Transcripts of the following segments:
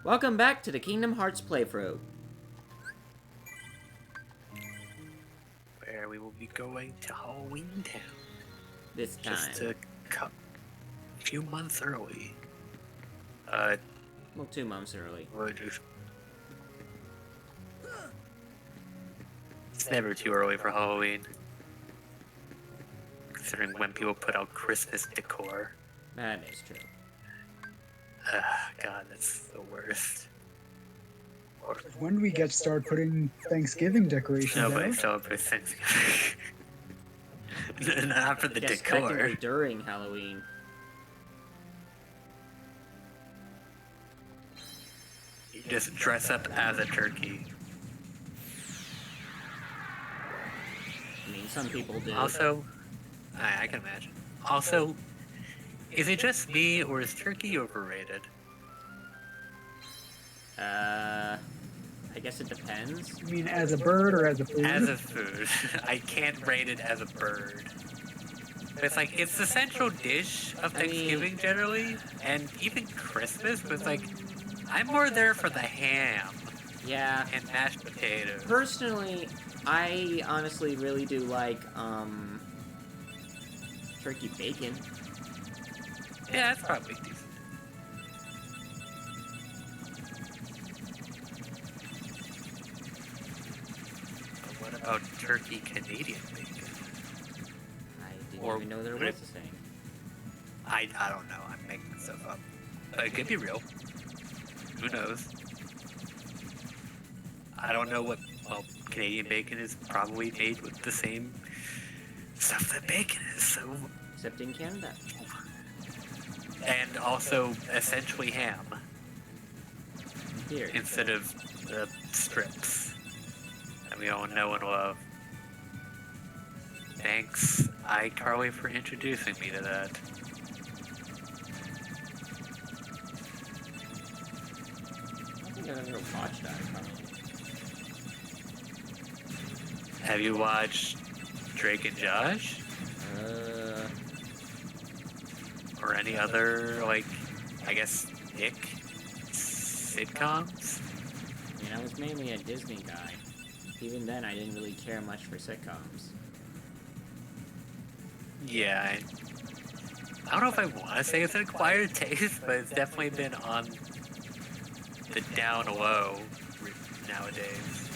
Welcome back to the Kingdom Hearts playthrough. Where we will be going to Halloween Town. This time. Just a few months early. Well, 2 months early. It's never too early for Halloween. Considering when people put out Christmas decor. That is true. God, that's the worst. When do we start putting Thanksgiving decorations Nobody out? celebrates Thanksgiving. Not for the Guess decor. technically during Halloween. You just dress up as a turkey. I mean, some people do. Also, I can imagine. Also, is it just me or is turkey overrated? I guess it depends. You mean as a bird or as a food? As a food. I can't rate it as a bird. It's like, it's the central dish of Thanksgiving generally, and even Christmas, but it's like, I'm more there for the ham. Yeah. And mashed potatoes. Personally, I honestly really do like, turkey bacon. Yeah, that's probably decent. But what about turkey Canadian bacon? I didn't Or even know there would was it- a thing. I don't know. I'm making stuff up. But it could be real. Who knows? I don't know what. Well, Canadian bacon is probably made with the same stuff that bacon is. So, Except in Canada. and also essentially ham Here. instead of the strips that we all know and love. Thanks, iCarly, for introducing me to that. I think I've ever watched that, probably. Have you watched Drake and Josh? Or any other, like, I guess, Nick sitcoms? I mean, I was mainly a Disney guy. Even then, I didn't really care much for sitcoms. Yeah, I don't know if I want to say it's an acquired taste, but it's definitely been on the down low nowadays.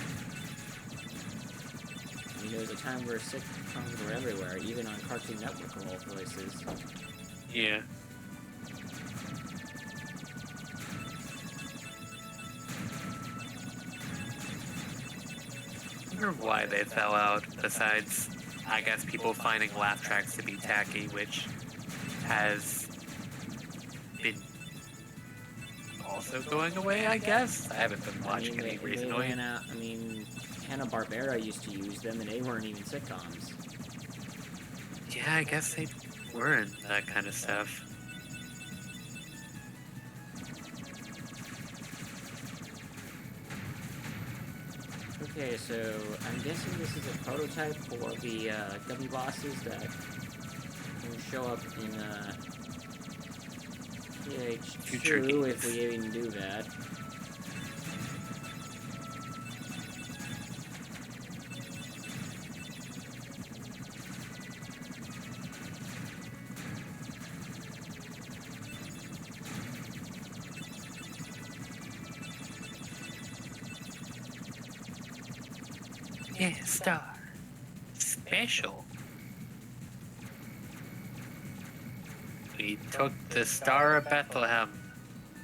I mean, there was a time where sitcoms were everywhere, even on Cartoon Network of all places. Yeah. I wonder why they fell out, besides, I guess, people finding laugh tracks to be tacky, which has been also going away, I guess? I haven't been watching any recently. Hanna-Barbera used to use them, and they weren't even sitcoms. Yeah, I guess they were in that kind of stuff. Okay, so I'm guessing this is a prototype for the gummy bosses that will show up in Future PH2 games. if we even do that. Yeah, star. Special. We took the Star of Bethlehem.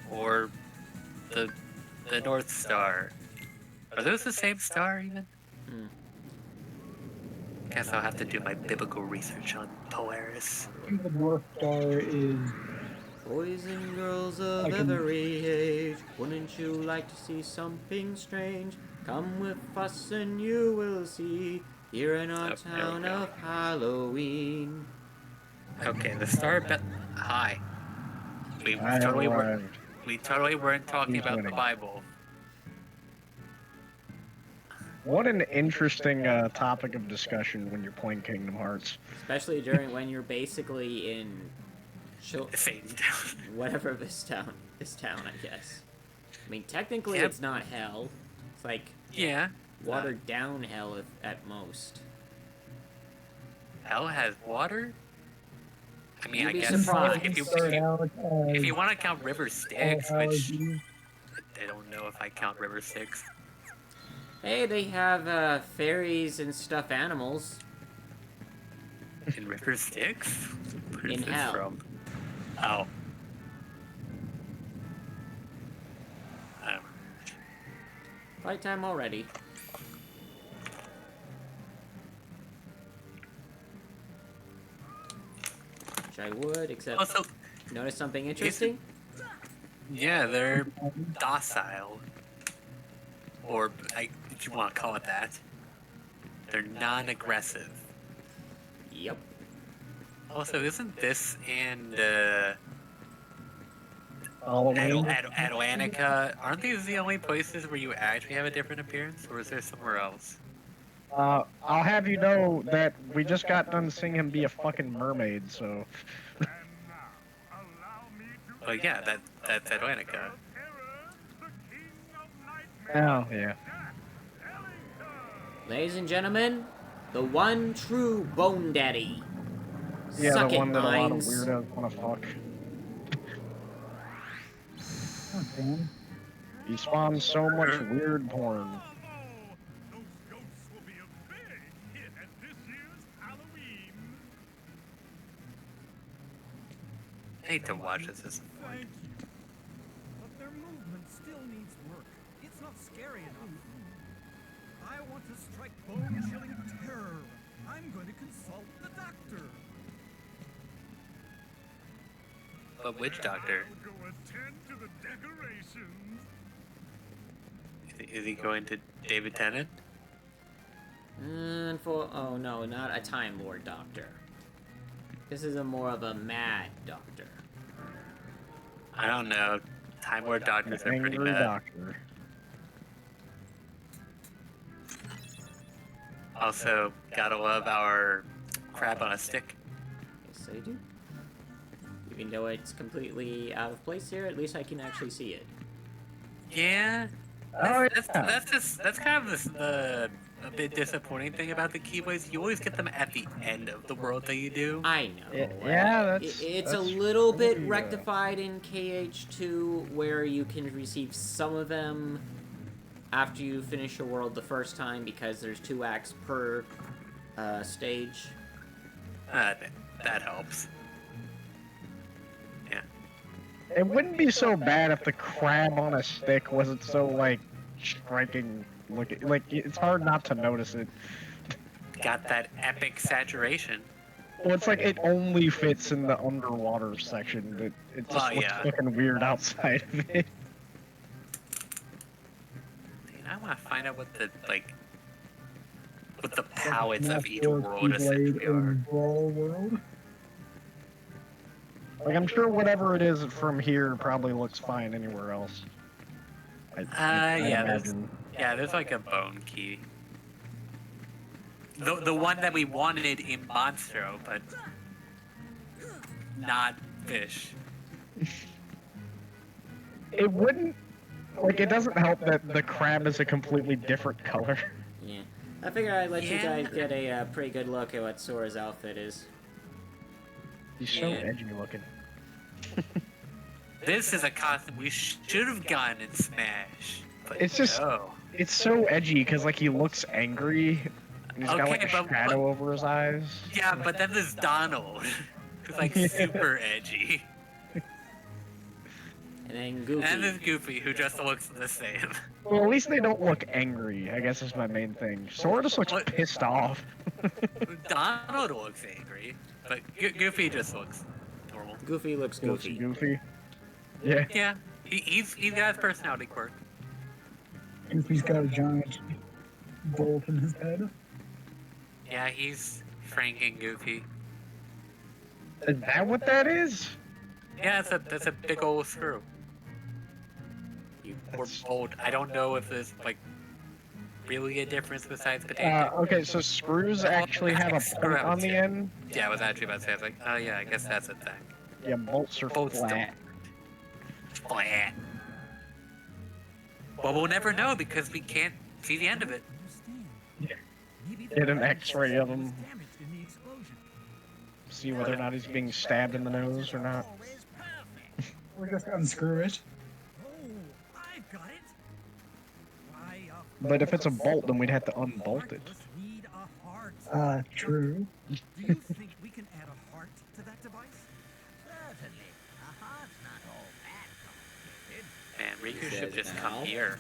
Or the North Star. Are those the same star even? Guess I'll have to do my biblical research on Polaris. I think the North Star is Boys and girls of every age, wouldn't you like to see something strange? Come with us and you will see, here in our town of Halloween. Okay, the Star of Hi. We totally weren't talking about the Bible. What an interesting topic of discussion when you're playing Kingdom Hearts. Especially during when you're basically in Satan Town. whatever this town, I guess. I mean, technically, Yep. it's not hell. It's like Yeah. watered down hell at most. Hell has water? I mean, You'd I be guess surprised. if you Start out if as you want to count River Styx, all which Hallows' I don't know if I count River Styx. Hey, they have fairies and stuffed animals. In River Styx? Where's In this hell. from? Oh. I don't know. Fight time already. Which I would, except Also, notice something interesting? yeah, they're docile. Or, if you want to call it that. They're non-aggressive. Yep. Also, isn't this and Halloween. Atlantica, aren't these the only places where you actually have a different appearance, or is there somewhere else? I'll have you know that we just got done seeing him be a fucking mermaid, so. Well, yeah, that's Atlantica. Oh, yeah. Ladies and gentlemen, the one true Bone Daddy. Yeah, Suck the it, one that a lot of Mines. weirdos wanna fuck. Oh, damn. He spawns so much weird porn. Those ghosts will be a big hit at this year's Halloween. I hate to watch this. Thank you. But their movement still needs work. It's not scary enough. I want to strike bone-chilling terror. I'm going to consult the doctor. A witch doctor. I'll go attend to the decorations. Is he going to David Tennant? Oh no, not a Time Lord Doctor. This is more of a mad doctor. I don't know. Time Lord doctors are pretty Angry bad. doctor. Also, gotta love our crab on a stick. Yes, I do. Even though it's completely out of place here, at least I can actually see it. Yeah. Oh, That's kind of the a bit disappointing thing about the Keyblades. You always get them at the end of the world that you do. I know. Yeah, that's. It's a that's little bit pretty, rectified in KH2, where you can receive some of them after you finish a world the first time, because there's 2 acts per stage. That helps. Yeah. It wouldn't be so bad if the crab on a stick wasn't so like striking looking. Like it's hard not to notice it. Got that epic saturation. Well, it's like it only fits in the underwater section, but it just Oh, looks yeah. fucking weird outside of it. I want to find out what the palettes of each Or world Keyblade essentially are. in Brawl World. Like I'm sure whatever it is from here probably looks fine anywhere else. I Yeah, imagine. there's like a bone key. The one that we wanted in Monstro, but not fish. It wouldn't. Like it doesn't help that the crab is a completely different color. Yeah. I figured I'd let you Yeah. guys get a pretty good look at what Sora's outfit is. He's so Yeah. edgy looking. This is a costume we should have gotten in Smash. But It's just- no. It's so edgy because like he looks angry. And he's got Okay, like a but- shadow over his eyes. Yeah, but then there's Donald. Who's like super edgy. And then Goofy. And there's Goofy, who just looks the same. Well, at least they don't look angry. I guess is my main thing. Sora just looks What? pissed off. Donald looks angry, but Goofy just looks normal. Goofy looks Looks goofy. goofy. Yeah. Yeah, he's got his personality quirk. Goofy's got a giant bolt in his head. Yeah, he's Frank and Goofy. Is that what that is? Yeah, that's a big old screw. You were That's- bold. I don't know if there's like really a difference besides potato. Okay, so screws actually have a point on the end. Yeah, I was actually about to say. I was like, oh yeah, I guess that's a thing. Yeah, bolts are Bolts flat. Flat. Well, we'll never know because we can't see the end of it. Get an X-ray of him. See whether or not he's being stabbed in the nose or not. Or just unscrew it. Oh, I've got it. Why, But if it's a bolt, then we'd have to unbolt it. heartless need a heart. True. Do you think we can add a heart to that device? Certainly. A heart's not all that complicated. Man, Riku He should have says just now. come here.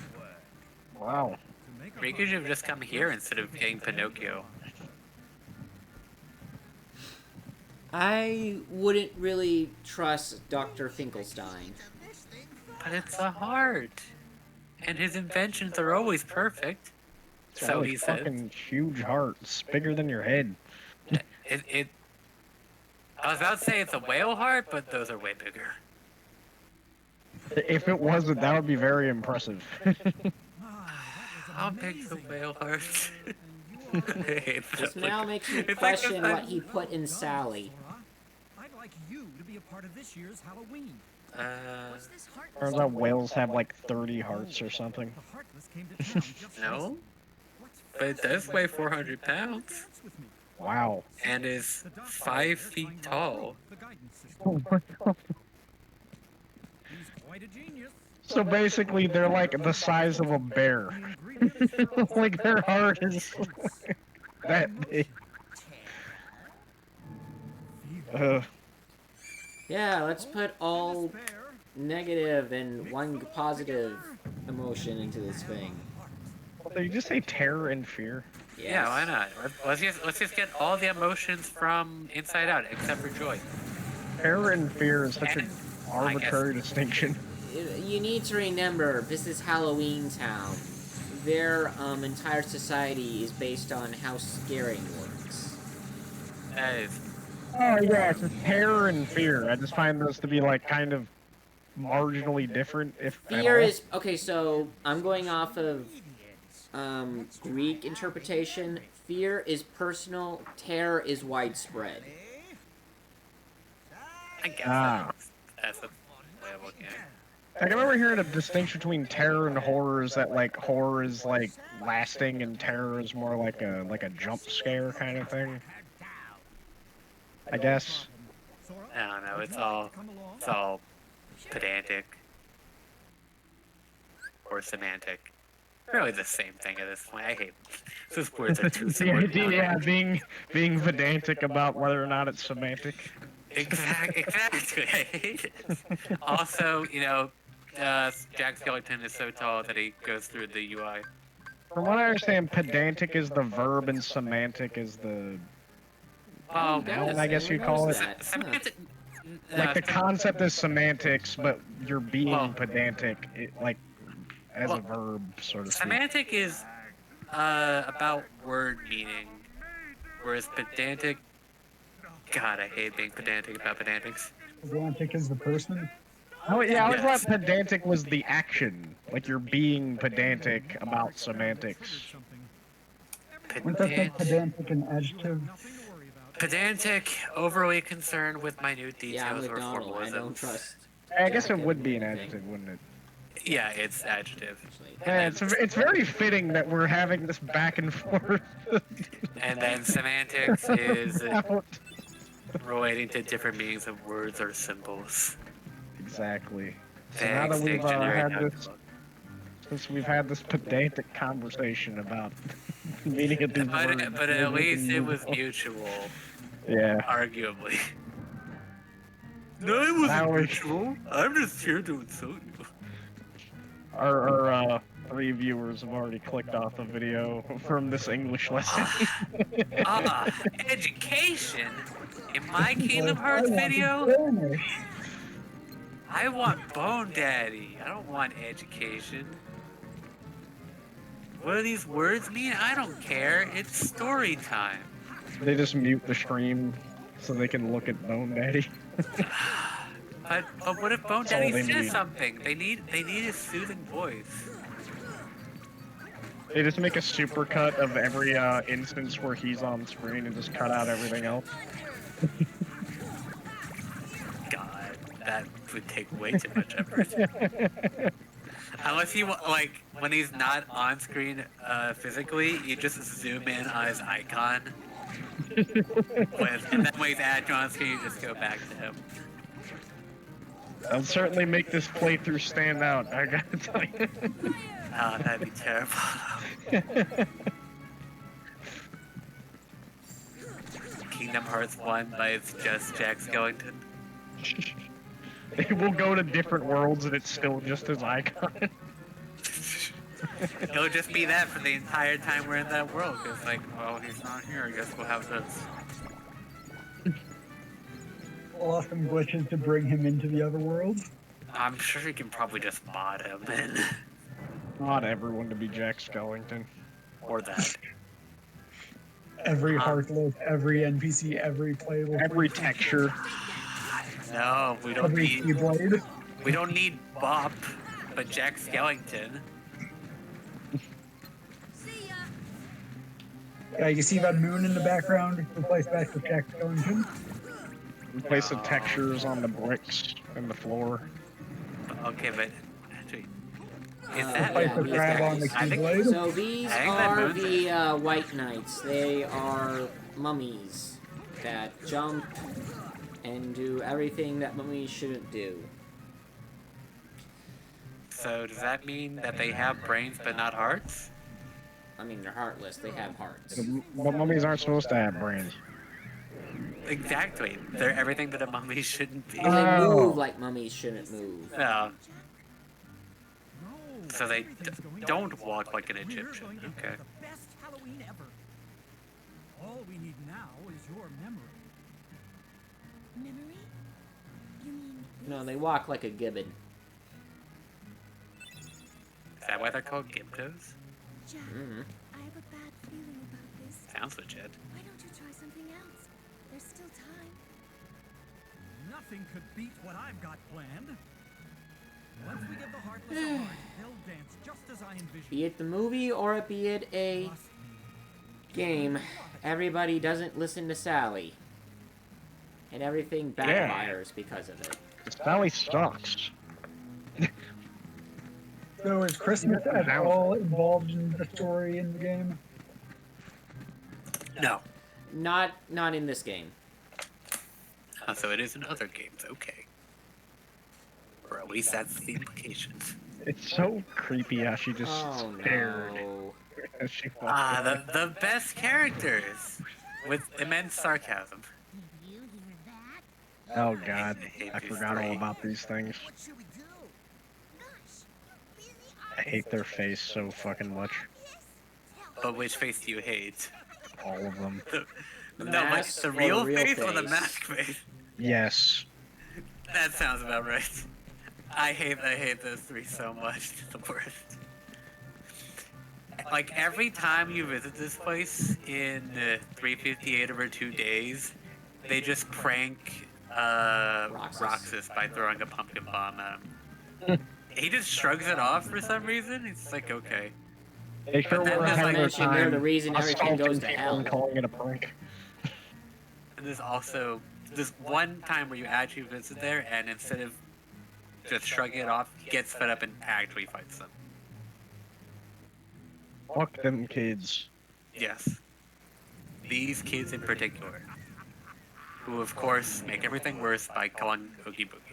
Wow. To make a Riku heart, should have just come here instead of getting Pinocchio. I wouldn't really trust Dr. Finkelstein. But it's a heart. And his inventions are always perfect. So Like he said. fucking huge heart. It's bigger than your head. I was about to say it's a whale heart, but those are way bigger. If it wasn't, that would be very impressive. How big's the whale heart? and you I hate This that now look. makes me It's like question a- what he put in Sally. I'd like you to be a part of this year's Halloween. What's this heart? Turns out whales have like 30 hearts or something. The Heartless came to town just No, What's but it does weigh 400 pounds dance with me? Wow. and is 5 feet tall. The guidance system. He's quite a genius. So basically, they're like the size of a bear. The ingredients are all Like their heart is that big. Yeah, let's put all fair. negative and one positive emotion into this thing. Did you just say terror and fear? Yeah, why not? Let's just get all the emotions from Inside Out except for joy. Terror and fear is such an And- arbitrary distinction. You need to remember, this is Halloween Town. Their entire society is based on how scaring works. That is. Oh yeah, it's terror and fear. I just find those to be like kind of marginally different. If at Fear all. is okay. So I'm going off of Greek interpretation. Fear is personal. Terror is widespread. I guess Ah. that's a way of looking at it. I remember hearing a distinction between terror and horror is that like horror is like lasting and terror is more like a jump scare kind of thing. I guess. I don't know. It's all pedantic or semantic. Really the same thing at this point. I hate those words are too The similar. idea, yeah, being pedantic about whether or not it's semantic. Exactly. I hate it. Also, Jack Skellington is so tall that he goes through the UI. From what I understand, pedantic is the verb and semantic is the Oh, noun, I guess you'd call it. Semantic. Like the concept is semantics, but you're being Well- pedantic, like as a Well, verb, so to speak. Semantic is about word meaning, whereas pedantic. God, I hate being pedantic about pedantics. Pedantic is the person. Oh yeah, I always Yes. thought pedantic was the action. Like you're being pedantic about semantics. Wouldn't that make Pedant- pedantic an adjective? Nothing to worry about. pedantic, overly concerned with minute Yeah, I'm details with or Donald. I don't formalisms. trust. I guess it Jack would be an anything. adjective, wouldn't it? Yeah, it's adjective. Actually. Yeah, it's very fitting that we're having this back and forth. And then semantics is Out. relating to different meanings of words or symbols. Exactly. So now that Thanks, we've dictionary had note. this, since we've had this pedantic conversation about the meaning of these words, But maybe at we least can it move was on. mutual, Yeah. arguably. No, it wasn't Now we- mutual. I'm just here to insult you. Our 3 viewers have already clicked off the video from this English lesson. Education? In my Kingdom Hearts video? Spanish. I want Bone Daddy. I don't want education. What do these words mean? I don't care. It's story time. They just mute the stream so they can look at Bone Daddy. But what if Bone That's all Daddy they says need. something? They need a soothing voice. They just make a supercut of every instance where he's on screen and just cut out everything else. God, that would take way too much effort. Unless you like when he's not on screen physically, you just zoom in on his icon. And then when he's added on screen, you just go back to him. That'll certainly make this playthrough stand out, I gotta tell you. Oh, that'd be terrible. Kingdom Hearts 1, but it's just Jack Skellington. We'll go to different worlds and it's still just his icon. It'll just be that for the entire time we're in that world. Cause like, well, he's not here. I guess we'll have this. Awesome glitches to bring him into the other worlds. I'm sure you can probably just mod him in. Not everyone to be Jack Skellington. Or that. Every Heartless, every NPC, every playable. Every texture. No, we don't Every need. Keyblade. We don't need Bop, but Jack Skellington. See ya. Yeah, you see that moon in the background? Replaced back with Jack Skellington. Replace the textures on the bricks and the floor. Okay, but actually, is Uh, that? Replace the these grab on the guys. I think- Keyblade. So these I think that are moon's the White Knights. They are mummies that jump and do everything that mummies shouldn't do. So does that mean that they have brains but not hearts? I mean, they're heartless. They have hearts. But mummies aren't supposed to have brains. Exactly. They're everything that a mummy shouldn't be. Well, they Oh. move like mummies shouldn't move. No. No, So they everything's going don't well. walk like an We're Egyptian. going to Okay. have the best Halloween ever. All we need now is your memory. Memory? You mean No, they walk like a gibbon. Is that why they're called Gimtos? Jack, Mm-hmm. I have a bad feeling about this. Sounds legit. Why don't you try something else? There's still time. Nothing could beat what I've got planned. Once we give the Heartless a heart, they'll dance just as I envisioned. Be it the movie or be it a Trust me. game, everybody doesn't listen to Sally. And everything backfires because of it. Sally sucks. So is Christmas at all involved in the story in the game? No. Not in this game. So it is in other games. Okay. Or at least that's the implication. It's so creepy how she just Oh stared no. as she walked Ah, away. the best characters with immense sarcasm. Did you hear that? Oh god, hate I these forgot all three. about these things. What should we do? Gosh, you really I hate their face so fucking much. But which face do you hate? All of them. The No, like mask the or real, the real face or the face? mask face? Yes. That sounds about right. I hate those three so much. It's the worst. Like every time you visit this place in 358 over 2 days, they just prank Roxas by throwing a pumpkin bomb at him. He just shrugs it off for some reason. It's like okay. They sure then were there's, having like, a mentioned they're time the reason everything assaulting goes to people hell. and calling it a prank. And there's also this one time where you actually visit there, and instead of just shrugging it off, he gets fed up and actually fights them. Fuck them kids. Yes. These kids in particular. Who, of course, make everything worse by calling Oogie Boogie.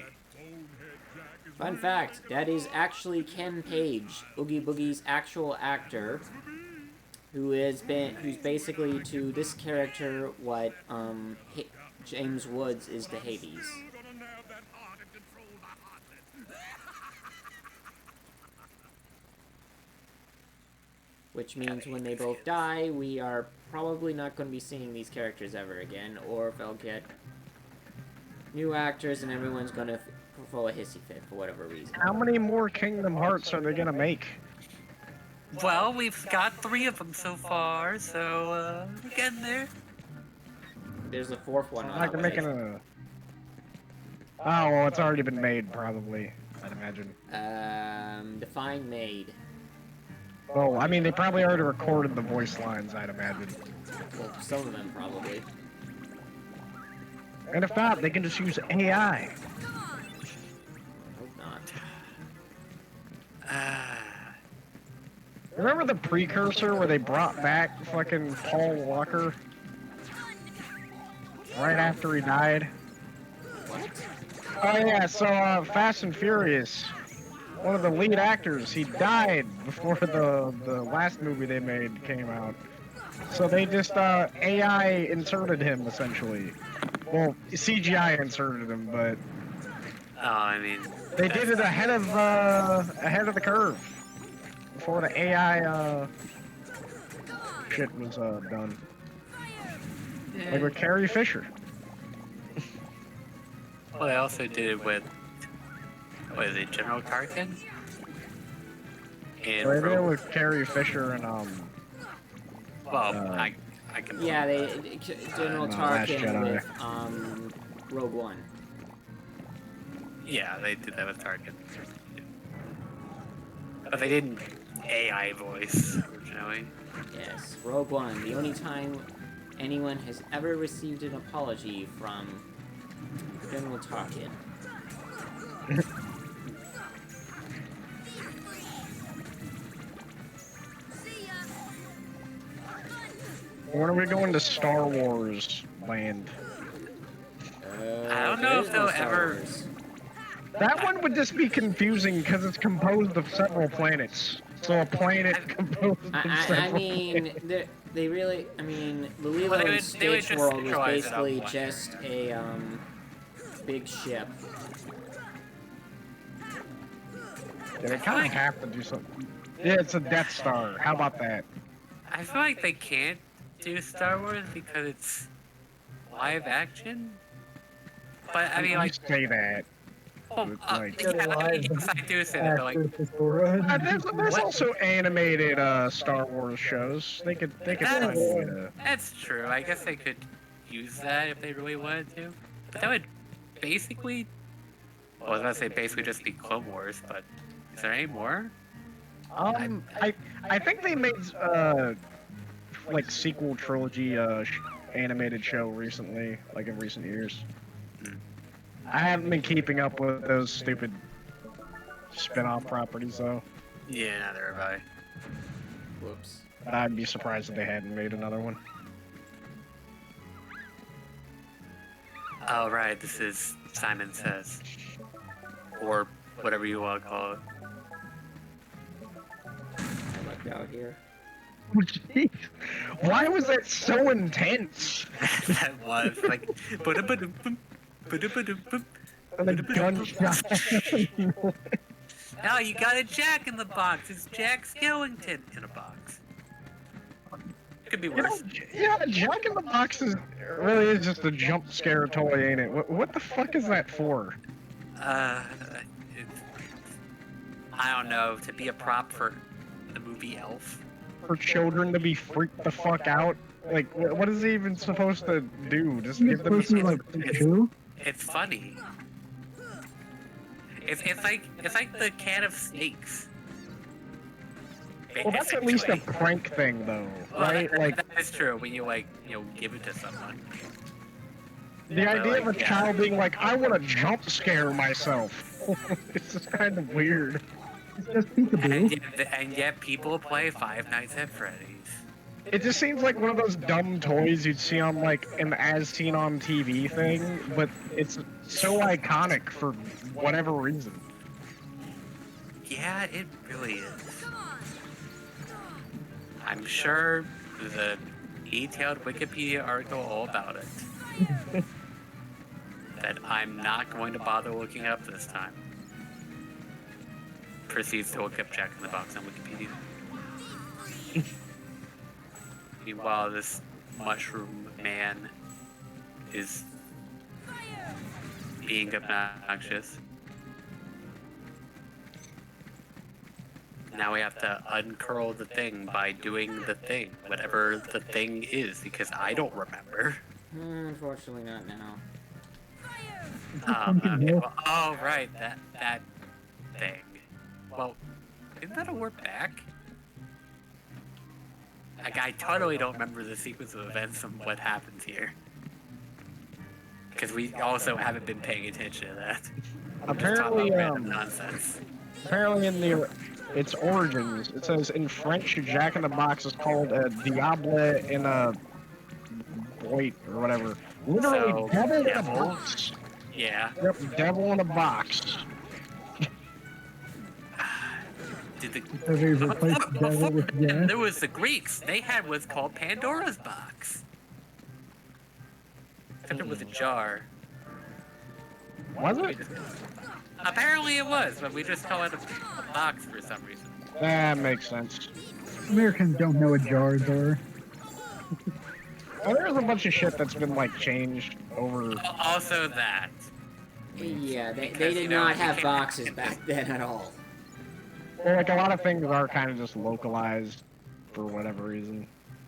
Fun fact, that is actually Ken Page, Oogie Boogie's actual actor, who's basically to this character what James Woods is to Hades. Which means when they both die, we are probably not going to be seeing these characters ever again, or they'll get new actors and everyone's going to throw a hissy fit for whatever reason. How many more Kingdom Hearts are they gonna make? Well, we've got 3 of them so far, so, we're getting there. There's a 4th one on Like the they're way. making a. Oh well, it's already been made, probably. I'd imagine. Define made. Well, I mean, they probably already recorded the voice lines, I'd imagine. Well, some of them probably. And if not, they can just use AI. Hope not. Remember the precursor where they brought back fucking Paul Walker right after he died? What? Oh yeah, so Fast and Furious, one of the lead actors, he died before the last movie they made came out. So they just AI inserted him essentially. Well, CGI inserted him, but Oh, I mean, they did it ahead of the curve before the AI shit was done. Like with Carrie Fisher. well, they also did it with, what is it, General Tarkin? And Right there Rogue. with Carrie Fisher and Well, I can. Yeah, General Last Tarkin Jedi. with Rogue One. Yeah, they did that with Tarkin. But they didn't AI voice originally. Yes, Rogue One. The only time anyone has ever received an apology from General Tarkin. See ya. when are we going to Star Wars land? I don't know if they'll ever- That one would just be confusing because it's composed of several planets. So a planet composed of I several mean, they really. I mean, the Lilo Well, they and would Stitch just world was centralize it on basically one. just a big ship. Yeah, they kind of have to do something. Yeah, it's a Death Star. How about that? I feel like they can't do Star Wars because it's live action. But I mean, You like, say that. well, like- yeah, yes, I do say that. But like, There's also animated Star Wars shows. They could find a way to. that's true. I guess they could use that if they really wanted to. But that would basically, well, I was gonna say basically just be Clone Wars. But is there any more? I think they made like sequel trilogy animated show recently, like in recent years. I haven't been keeping up with those stupid spin-off properties though. Yeah, neither have I. Whoops. But I'd be surprised if they hadn't made another one. Oh right, this is Simon Says, or whatever you want to call it. I lucked out here. Jeez. Why was that so intense? That was like, ba-da-ba-dum-bum, ba-da-ba-dum-bum. The gunshot. No, you got a Jack in the box. It's Jack Skellington in a box. Could be You know, worse. yeah, Jack in the Box really is just a jump scare toy, ain't it? What the fuck is that for? It's, I don't know. To be a prop for the movie Elf. For children to be freaked the fuck out? Like, what is he even supposed to do? Just give them a It's funny. It's like the can of snakes. Well, that's at least a Essentially. prank thing, though, Well, right? Like, that is true when you give it to someone. the idea of a like, yeah. child being like, I want to jump scare myself. It's just kind of weird. It's just peekaboo. And yet people play Five Nights at Freddy's. It just seems like one of those dumb toys you'd see on, like, an As Seen on TV thing, but it's so iconic for whatever reason. Yeah, it really is. I'm sure the detailed Wikipedia article all about it. That I'm not going to bother looking up this time. Proceeds to look up Jack in the Box on Wikipedia. Meanwhile, this mushroom man is being obnoxious. Now we have to uncurl the thing by doing the thing, whatever the thing is, because I don't remember. Unfortunately, not now. Okay, well, oh, right, that thing. Well, isn't that a warp back? Like, I totally don't remember the sequence of events and what happens here. Because we also haven't been paying attention to that. We're just talking Apparently, about random nonsense. Apparently in the its origins. It says in French, Jack in the Box is called a diable in a boit or whatever. Literally, So, devil in a devil? box. Yeah. Yep, devil in a box. Did the So they replaced devil with Jack. there was the Greeks. They had what's called Pandora's box. Except it was a jar. Was We it? just- Apparently it was, but we just call it a box for some reason. That makes sense. Americans don't know what jars are. Well, there's a bunch of shit that's been like changed over. Also that. Yeah, they Because, did you know, not you have can't- boxes back then at all. Well, like a lot of things are kind of just localized for whatever reason.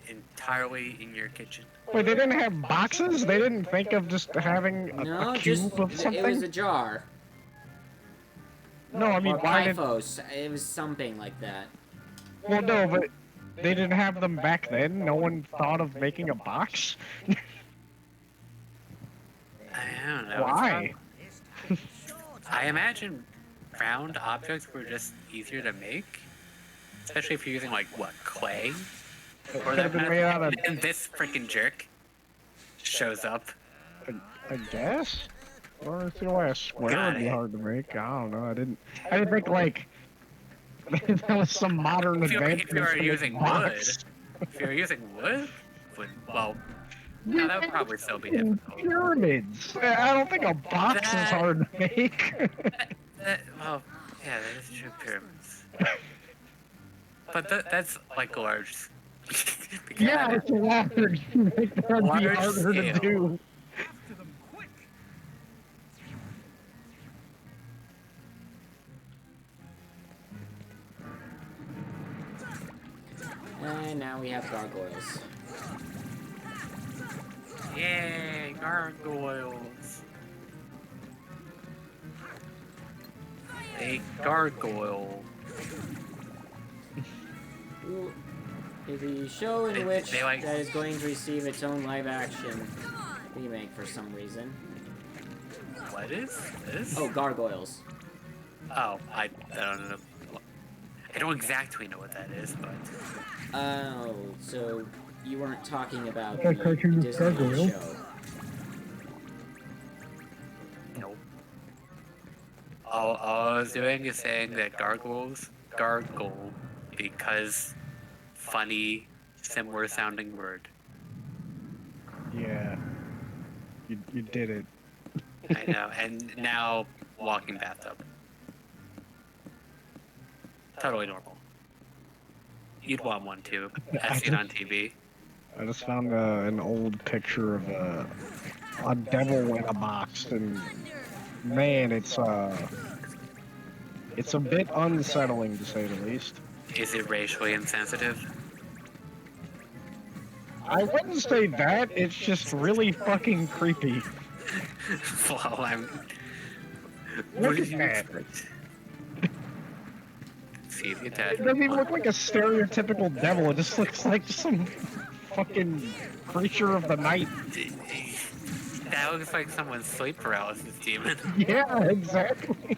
Entirely in your kitchen. Wait, they didn't have boxes? They didn't think of just having No, a just cube of it something? was a jar. No, I mean, Or why did... kyphos. It was something like that. Well, no, but they didn't have them back then? No one thought of making a box? I don't know. Why? I imagine round objects were just easier to make. Especially if you're using, like, what, clay? It Or could have been made out of... And this freaking jerk shows up. I guess? I don't see why a square Got would be it. hard to make. I don't know. I didn't think, like... that was some modern If you advancement. were for the using box. If you're using wood, well, no, that would probably still be In difficult. pyramids. I don't think a box is That- hard to make. Well, yeah, that is true, pyramids. But that's like large. yeah, it's large. Make that be Large harder to scale. do. After them, quick! And now we have gargoyles. Yay, gargoyles. A gargoyle. Ooh, the show They- in which they like- that is going to receive its own live-action remake for some reason. What is this? Oh, gargoyles. Oh, I don't know. I don't exactly know what that is, but Oh, so you weren't talking about A the cartoon of Disney gargoyles. show. nope. All I was doing is saying that gargoyles gargle because funny, similar sounding word. Yeah. You did it. I know, and now walking bathtub. Totally normal. You'd want one too. I've seen on TV. I just found an old picture of a devil in a box, and man, it's a bit unsettling to say the least. Is it racially insensitive? I wouldn't say that. It's just really fucking creepy. Well, I'm. Look What at did you that. expect? See the It attachment. doesn't even look like a stereotypical devil. It just looks like some fucking creature of the night. That looks like someone's sleep paralysis demon. Yeah, exactly.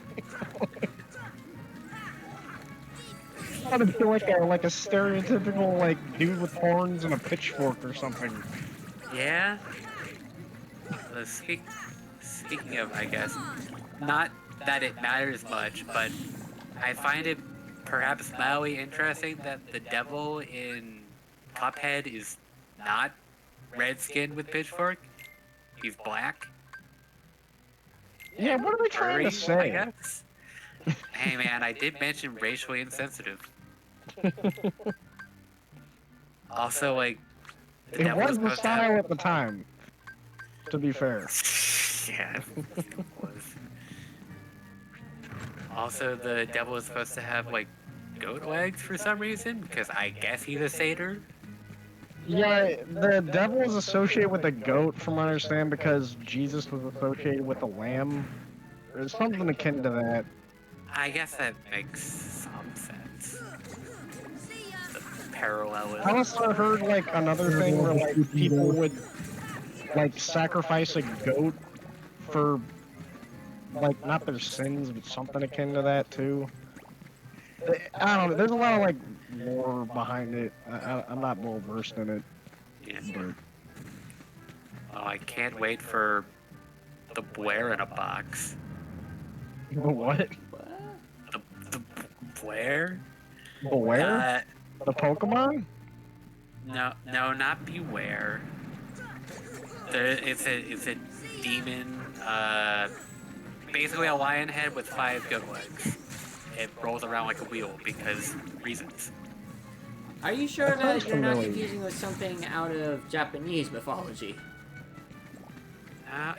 I would feel like a stereotypical like dude with horns and a pitchfork or something. Yeah. Well, speaking of, I guess, not that it matters much, but I find it perhaps mildly interesting that the devil in Cuphead is not red-skinned with pitchfork. He's black. Yeah, what are they trying to Furry, I say? guess. Hey man, I did mention racially insensitive. Also, like, the It devil was the supposed to have- style at the time. To be fair. Yeah, it was. Also, the devil is supposed to have, like, goat legs for some reason, because I guess he's a satyr. Yeah, the devil is associated with a goat, from what I understand, because Jesus was associated with a lamb. There's something akin to that. I guess that makes some sense. See ya. The parallelism. I also heard like another thing where like people would like sacrifice a goat for like not their sins, but something akin to that too. I don't know. There's a lot of like lore behind it. I'm not well versed in it, Yeah. but Oh, I can't wait for the Blair in a box. what? The Blair? Beware? The Pokemon? No, not Beware. It's a demon, basically a lion head with 5 good legs. It rolls around like a wheel because reasons. Are you sure That that sounds you're not familiar. confusing with something out of Japanese mythology?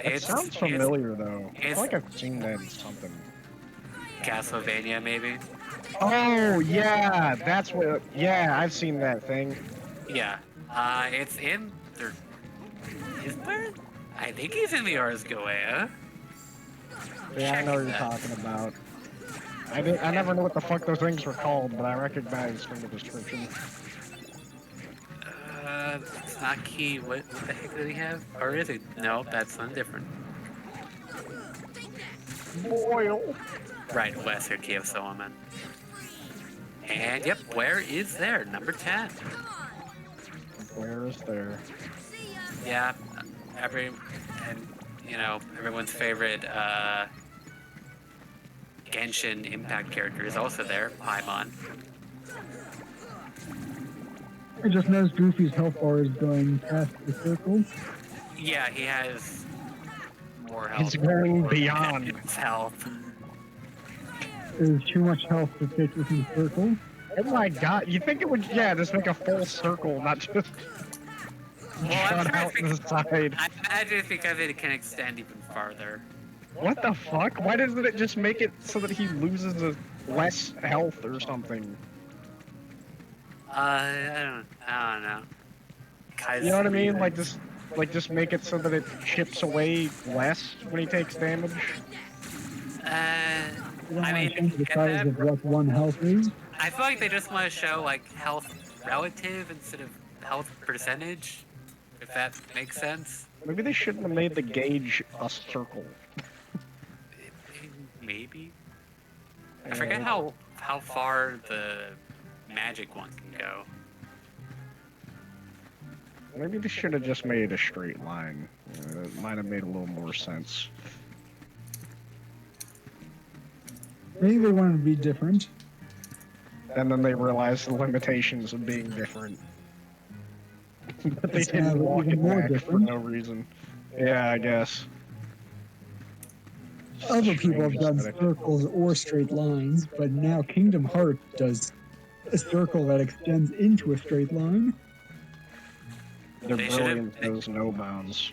It sounds familiar though. I it's- feel like I've seen that in something. Castlevania, maybe. Oh yeah, that's what. Yeah, I've seen that thing. Yeah. It's in the. Is there? I think he's in the Ars Goetia. Yeah, I know what you're talking about. I never knew what the fuck those things were called, but I recognize from the description. It's not key. What the heck did he have? Or is it? No, that's something different. Boil. Right, Lesser Key of Solomon. And yep, where is there? Number 10. Where is there? Yeah, everyone's favorite Genshin Impact character is also there, Paimon. I just noticed Goofy's health bar is going past the circle. Yeah, he has more health. He's going beyond. His health. There's too much health to take within the circle. Oh my god, you think it would, yeah, just make a full circle, not just I'm shut sure out to the side. I imagine it's because it can extend even farther. What the fuck? Why doesn't it just make it so that he loses less health or something? I don't know. 'Cause- You know what I mean? Like just make it so that it chips away less when he takes damage. You don't I want mean, to change the get size that? of what one health is. I feel like they just want to show like health relative instead of health percentage, if that makes sense. Maybe they shouldn't have made the gauge a circle. Maybe. I forget how far the magic one can go. Maybe they should have just made it a straight line. It might have made a little more sense. Maybe they wanted to be different. And then they realized the limitations of being different. But they It's didn't now walk even it more back for different. no reason. Yeah, I guess. Other people have done Aesthetic. circles or straight lines, but now Kingdom Hearts does a circle that extends into a straight line. Their They should've- brilliance knows no bounds.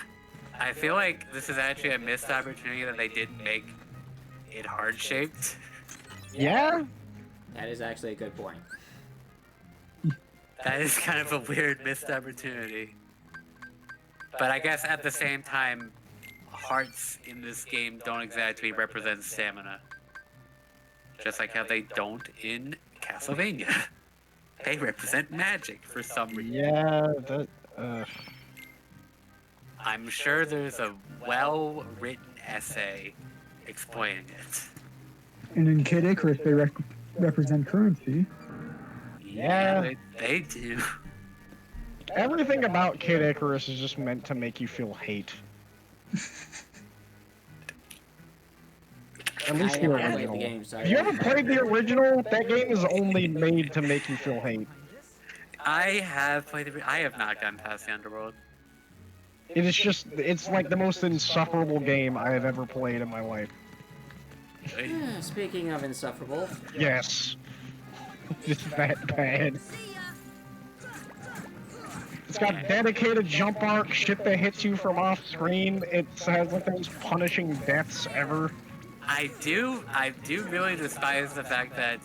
I feel like this is actually a missed opportunity that they didn't make it heart shaped. Yeah? That is actually a good point. That is kind of a weird missed opportunity. But I guess at the same time, hearts in this game don't exactly represent stamina. Just like how they don't in Castlevania. They represent magic for some reason. Yeah, that. I'm sure there's a well-written essay explaining it. And in Kid Icarus, they represent currency. Yeah. They do. Everything about Kid Icarus is just meant to make you feel hate. At I least the haven't played the original. game, so I Have you don't ever know. played the original? That game is only made to make you feel hate. I have played I have not gotten past the Underworld. It is just, it's like the most insufferable game I have ever played in my life. Speaking of insufferable, Yes. It's that bad. It's got dedicated jump arc, shit that hits you from off screen. It has like the most punishing deaths ever. I do really despise the fact that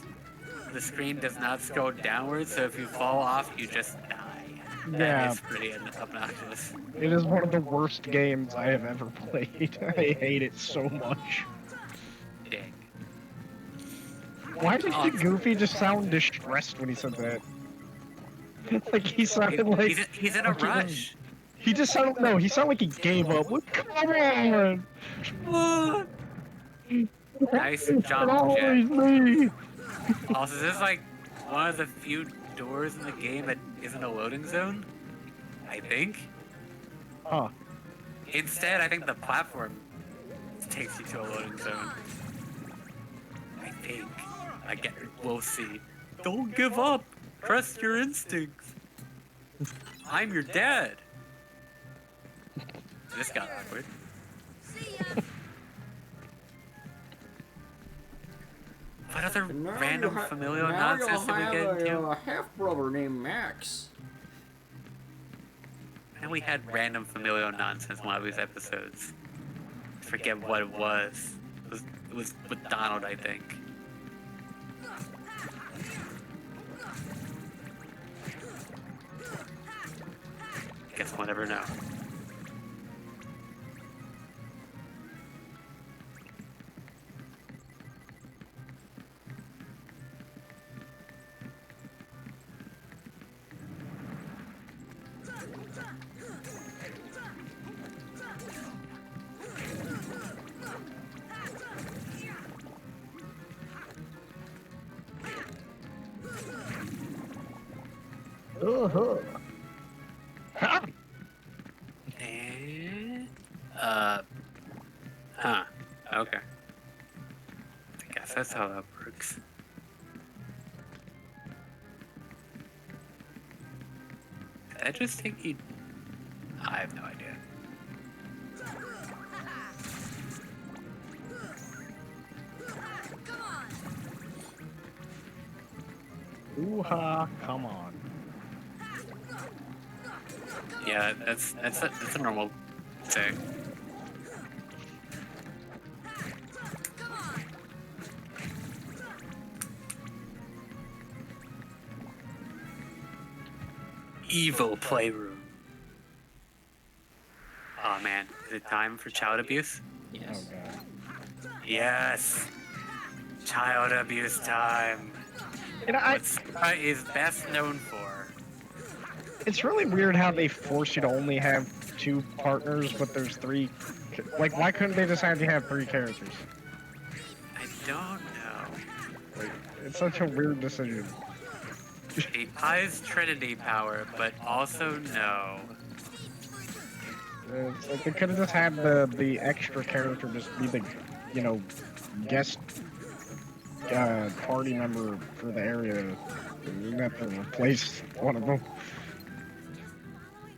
the screen does not scroll downwards, so if you fall off, you just die. Yeah. That is pretty obnoxious. It is one of the worst games I have ever played. I hate it so much. Dang. Why did Goofy just sound distressed when he said that? Like he sounded like He's in a like he was- rush. he just sounded he sounded like he gave up. Like, come on! Nice It's jump, always Jack. me. Also, this is like one of the few doors in the game that isn't a loading zone. I think. Huh. Instead, I think the platform takes you to a loading zone. I think. We'll see. Don't give up. Trust your instincts. I'm your dad. This got awkward. See ya. What other random familial now nonsense you'll did we have get into? a half brother named Max. And we had random familial nonsense in one of these episodes. Forget what it was. It was with Donald, I think. Guess we'll never know. Uh-huh. And, okay. I guess that's how that works. Did that just take you? I have no idea. Come on. Ooh-ha, come on. Yeah, that's a normal thing. Come on. Evil playroom. Oh man, is it time for child abuse? Yes. Oh god. Yes! Child abuse time! You know, What Scott is best known for. it's really weird how they force you to only have 2 partners, but there's 3. Like, why couldn't they decide to have 3 characters? I don't know. Like, it's such a weird decision. It has Trinity power, but also no. It's like they could have just had the extra character just be the, you know, guest party member for the area. You didn't have to replace one of them.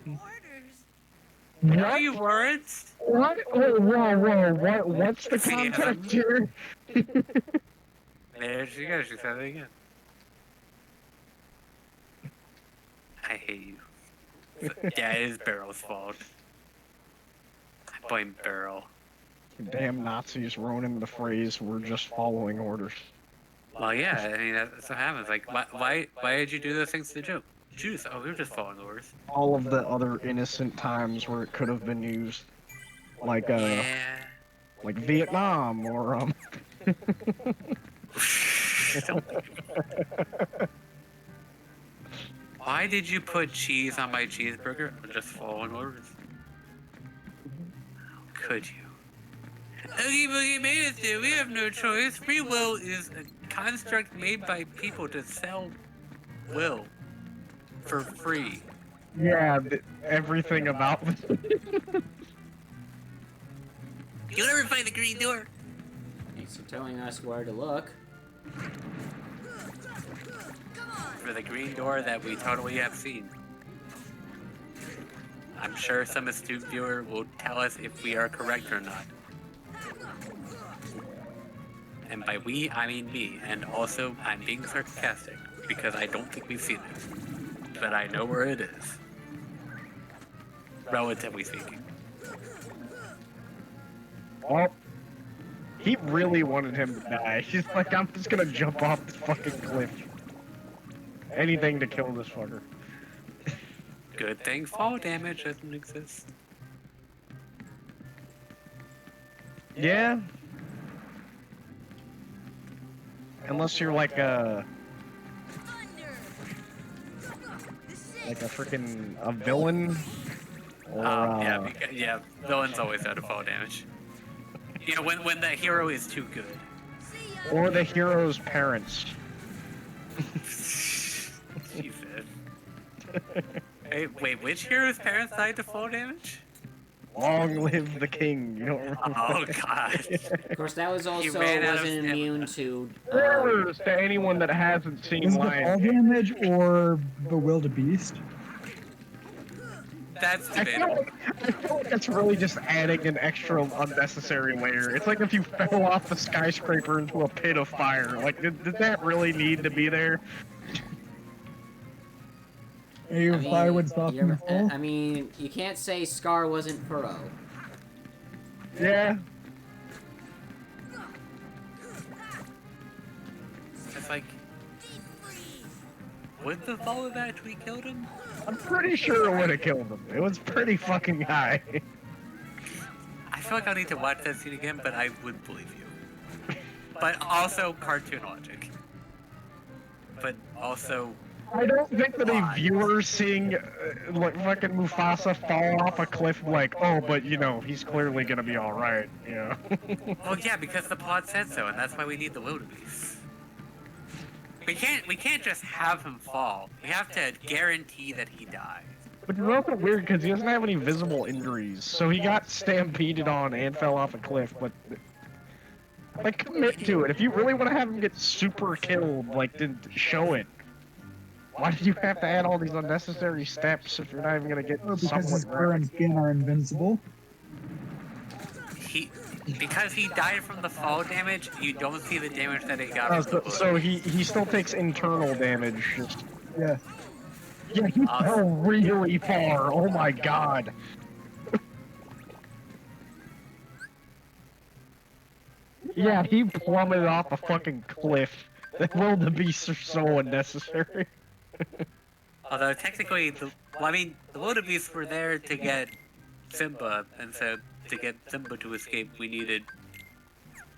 Following orders. No, you weren't! What? Whoa! What's the See, context here? There she goes, she said it again. I hate you. Yeah, it is Barrel's fault. I blame Barrel. Damn Nazis ruining the phrase, we're just following orders. Well, yeah, I mean, that's what happens. Like, why did you do those things to the Jews? Oh, we were just following orders. All of the other innocent times where it could have been used. Like, Yeah. like Vietnam, or, Why did you put cheese on my cheeseburger? I'm just following orders. How could you? Oogie Boogie made us do. We have no choice. Free will is a construct made by people to sell will for free. yeah, everything about You'll never find the green door. Thanks for telling us where to look. For the green door that we totally have seen. I'm sure some astute viewer will tell us if we are correct or not. And by we, I mean me, and also I'm being sarcastic, because I don't think we've seen it. But I know where it is. Relatively speaking. Well, he really wanted him to die. He's like, I'm just gonna jump off this fucking cliff. Anything to kill this fucker. Good thing fall damage doesn't exist. Yeah. Unless you're like a Thunder. The like a freaking a villain, or Yeah, villains always out of fall damage. You know, when the hero is too good. See ya. or the hero's parents. Jesus. Wait, which hero's parents died to fall damage? Long live the king. You don't remember? Oh god. Of course, that was also ran out of wasn't stamina. immune to. Spoilers to anyone that hasn't seen Is it the fall Lion King. damage or the wildebeest? That's I feel debatable. like that's really just adding an extra unnecessary layer. It's like if you fell off the skyscraper into a pit of fire. Like, did that really need to be there? Hey, if I would stop you're- the fall. I mean, you can't say Scar wasn't Furrow. Yeah. It's like, would the fall have actually killed him? I'm pretty sure it would have killed him. It was pretty fucking high. I feel like I'll need to watch that scene again, but I would believe you. But also cartoon logic. But also, I don't think that a viewer seeing like fucking Mufasa fall off a cliff like, oh, but you know, he's clearly gonna be alright, you know. well, yeah, because the plot said so, and that's why we need the wildebeest. We can't just have him fall. We have to guarantee that he dies. But it's also weird because he doesn't have any visible injuries. So he got stampeded on and fell off a cliff, but like commit to it. If you really want to have him get super killed, like then show it. Why did you have to add all these unnecessary steps if you're not even gonna get Oh, because his somewhat fur and skin are invincible. Because he died from the fall damage, you don't see the damage that he got from the bullet. so he still takes internal damage. Just Yeah. yeah, he Awesome. fell really far. Oh my god. Yeah, he plummeted off a fucking cliff. The wildebeests are so unnecessary. Although technically, the wildebeests were there to get Simba, and so to get Simba to escape, we needed.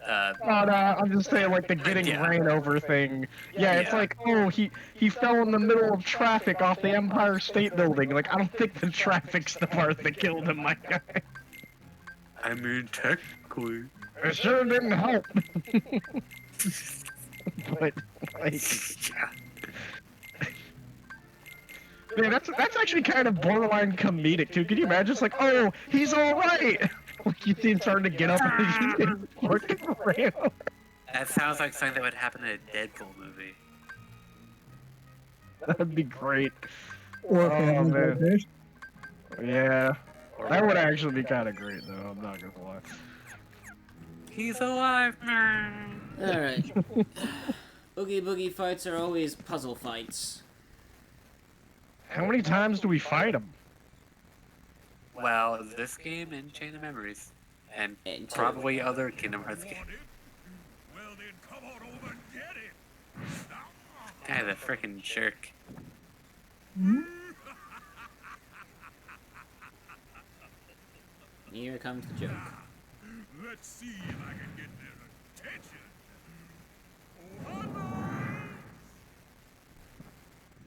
I'm just saying, like, the getting Yeah. ran over thing. Yeah, it's Yeah. like, oh, he fell in the middle of traffic off the Empire State Building. Like, I don't think the traffic's the part that killed him, my guy. I mean, technically. It sure didn't help. But, like, Yeah. man, that's actually kind of borderline comedic, too. Can you imagine? It's like, oh, he's alright! Like, you see him starting to get up and he's getting fucking ran over. That sounds like something that would happen in a Deadpool movie. That'd be great. Or Oh, Family man. Goldfish. Yeah. Or That would actually be kind of great, though. I'm not gonna lie. He's alive, man. Alright. Oogie Boogie fights are always puzzle fights. How many times do we fight him? Well, this game and Chain of Memories, and And two. probably other Kingdom Hearts games. Well then, come on over and get it. Ah, the frickin' jerk. Here comes the joke. Let's see if I can get their attention.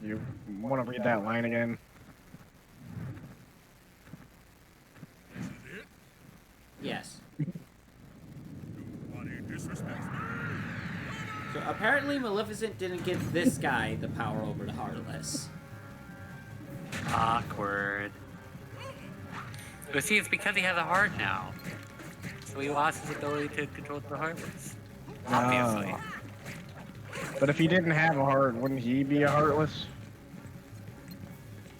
You want to read that line again? This is it? Yes. Nobody disrespects me. So apparently Maleficent didn't give this guy the power over the Heartless. Awkward. But see, it's because he has a heart now. So he lost his ability to control the Heartless. Obviously. Ah. But if he didn't have a heart, wouldn't he be a heartless?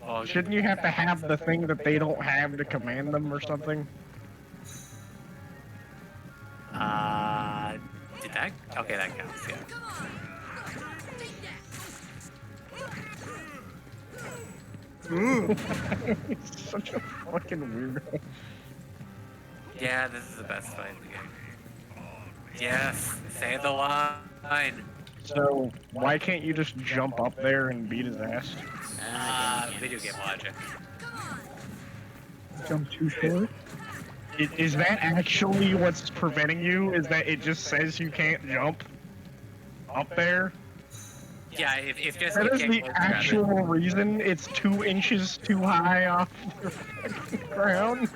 Well, Shouldn't you have to have the thing that they don't have to command them or something? did that? Okay, that counts, yeah. He's such a fucking weirdo. Yeah, this is the best fight in the game. Yes, say the line. So, why can't you just jump up there and beat his ass? Video game logic. Jump too short. Is that actually what's preventing you? Is that it just says you can't jump up there? Yeah, if just That you is can't the go grab it. actual reason it's 2 inches too high off the fucking ground?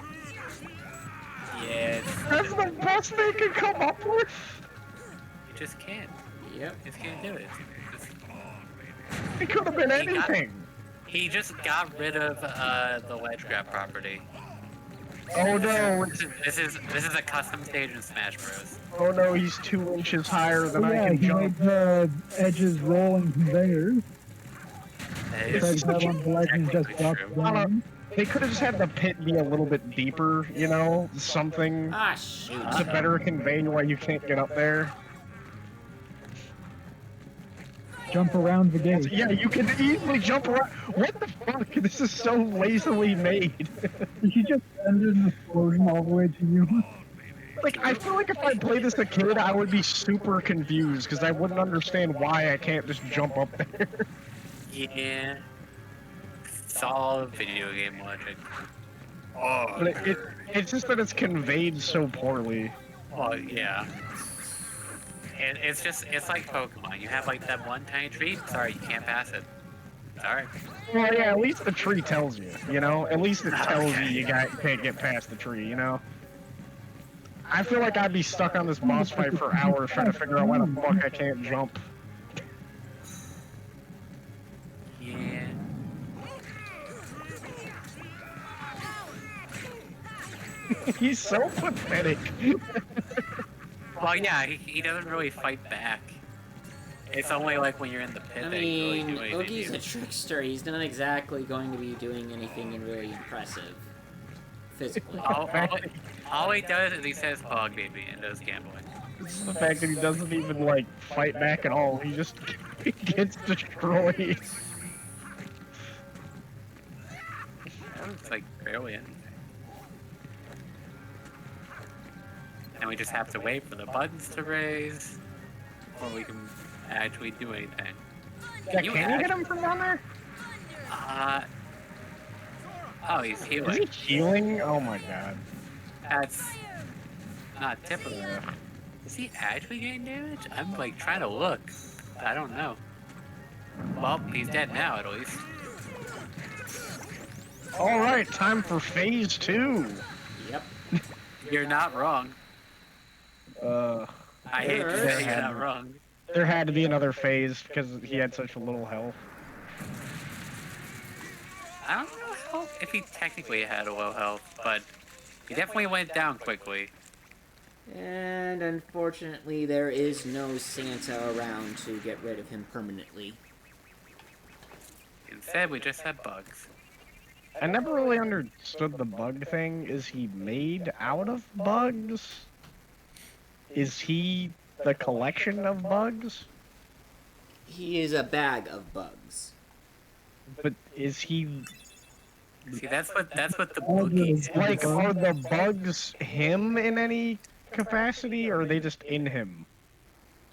Yes, That's the best they could come up with? you just can't. Yep. You just can't do it. Just It could have been He got- anything. He just got rid of the ledge grab property. Oh no! This is a custom stage in Smash Bros. Oh no! He's 2 inches higher than I Yeah, can he jump. made the edges rolling conveyors. It's Because that one legend just technically dropped true. down. They could have just had the pit be a little bit deeper, you know, something Ah, shoot. to better convey why you can't get up there. Jump around the gate. Yeah, you can easily jump around. What the fuck? This is so lazily made. Did you just send an explosion all the way to you? Like, I feel like if I played this as a kid, I would be super confused because I wouldn't understand why I can't just jump up there. Yeah. It's all video game logic. Oh, But it's just that it's conveyed so poorly. well, yeah. And it's like Pokemon. You have like that one tiny tree. Sorry, you can't pass it. Sorry. Well, yeah, at least the tree tells you, you know? At least it tells you Okay. you can't get past the tree, you know? I feel like I'd be stuck on this boss fight for hours trying to figure out why the fuck I can't jump. Yeah. He's so pathetic. Well, yeah, he doesn't really fight back. It's only like when you're in the pit I that he really mean, do anything. Oogie's to a you. trickster. He's not exactly going to be doing anything really impressive. Physically. All he does is he says hog baby and does gambling. The fact that he doesn't even, like, fight back at all. He just gets destroyed. It's like barely anything. And we just have to wait for the buttons to raise before we can actually do anything. Yeah, You can you act- get him from down there? Oh, he's Is healing. he healing? Oh my god. That's not typical. Is he actually getting damage? I'm like trying to look. I don't know. Well, he's dead now at least. Alright, time for phase 2. Yep. You're not wrong. I hate to Sure. say you're not wrong. There had to be another phase because he had such a little health. I don't know if he technically had a low health, but he definitely went down quickly. And unfortunately, there is no Santa around to get rid of him permanently. Instead, we just had bugs. I never really understood the bug thing. Is he made out of bugs? Is he the collection of bugs? He is a bag of bugs. But is he See, that's what the All boogie those is. like, are the bugs him in any capacity, or are they just in him?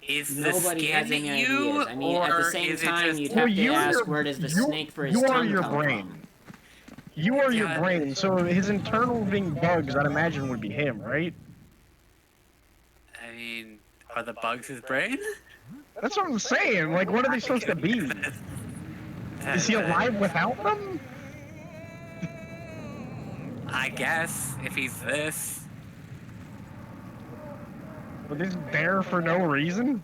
Is the Nobody skin has any you, ideas. I mean, at the or same is it time, just- you'd Well, have to you ask are- where does the you- snake for his you are tongue your come brain. from? You are your Yeah. brain, so his internal being bugs, I'd imagine, would be him, right? I mean, are the bugs his brain? That's what I'm saying. Like, what are they supposed to be? Is he alive without them? I guess, if he's this. Were they just there for no reason?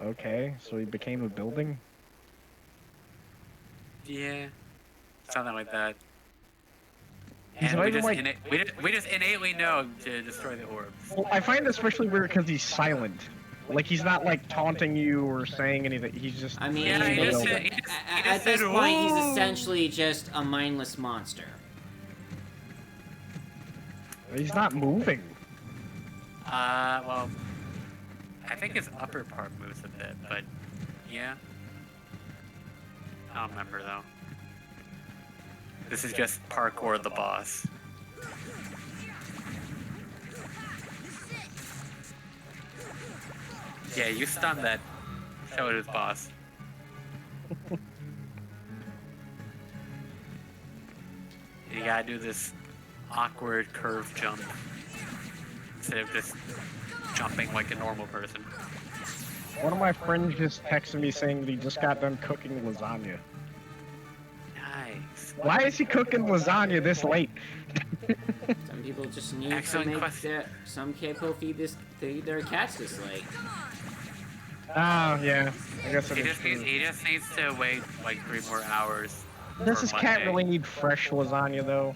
Okay, so he became a building? Yeah. Something like that. He's And not we even, just, like- we just innately know to destroy the orbs. Well, I find it especially weird because he's silent. Like, he's not, like, taunting you or saying anything. He's just... I mean, Yeah, he just basi- said- he just- he at just this said, point, he's "Ooh." essentially just a mindless monster. He's not moving. Well, I think his upper part moves a bit, but yeah. I don't remember though. This is just parkour the boss. Yeah, you stunned that. Show it his boss. You gotta do this awkward curve jump instead of just jumping like a normal person. One of my friends just texted me saying that he just got done cooking lasagna. Nice. Why is he cooking lasagna this late? Some people just need Excellent to make question. some people feed their cats this late. Ah, yeah. I guess it He is just true. needs, he just needs to wait like 3 more hours. Does for this cat Monday. really need fresh lasagna though?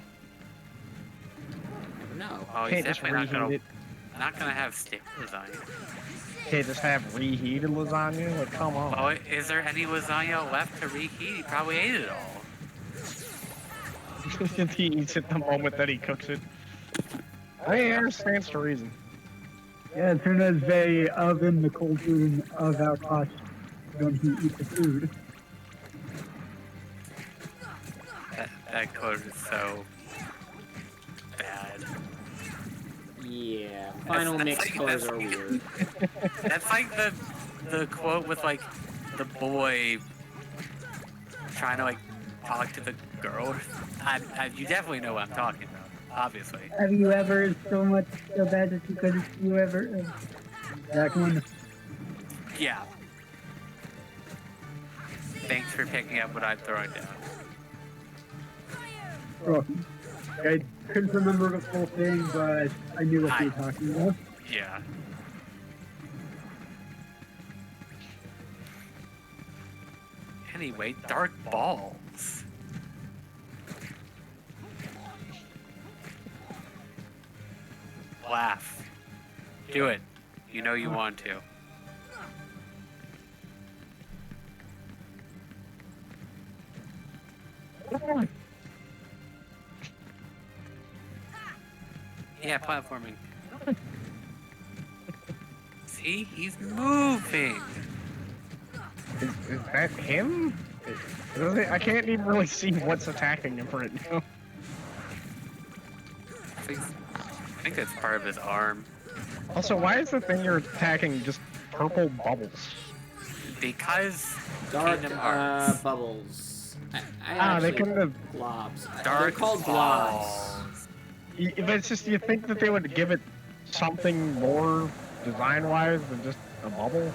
Never know. Oh, he's Can't just definitely reheat not gonna have steak lasagna. Can't just have reheated lasagna? Like, come on. Oh, is there any lasagna left to reheat? He probably ate it all. He eats it the moment that he cooks it. I understand the reason. Yeah, as soon as they oven the cold food of our pot, then he eats the food. That code is so bad. Yeah, final That's mix like- colors that's- are weird. That's like the quote with like the boy trying to like talk to the girl. You definitely know what I'm talking about, obviously. Have you ever so bad that you couldn't you ever that one? Yeah. Thanks for picking up what I'm throwing down. Oh, I couldn't remember the full thing, but I knew what you were talking about. Yeah. Anyway, dark balls. Laugh. Do it. You know you want to. Yeah, platforming. See? He's moving. Is that him? I can't even really see what's attacking him right now. I think that's part of his arm. Also, why is the thing you're attacking just purple bubbles? Because Dark Kingdom Hearts. bubbles. I They actually couldn't have. globs. They're Dark called globs. balls. But it's just, you think that they would give it something more design-wise than just a bubble?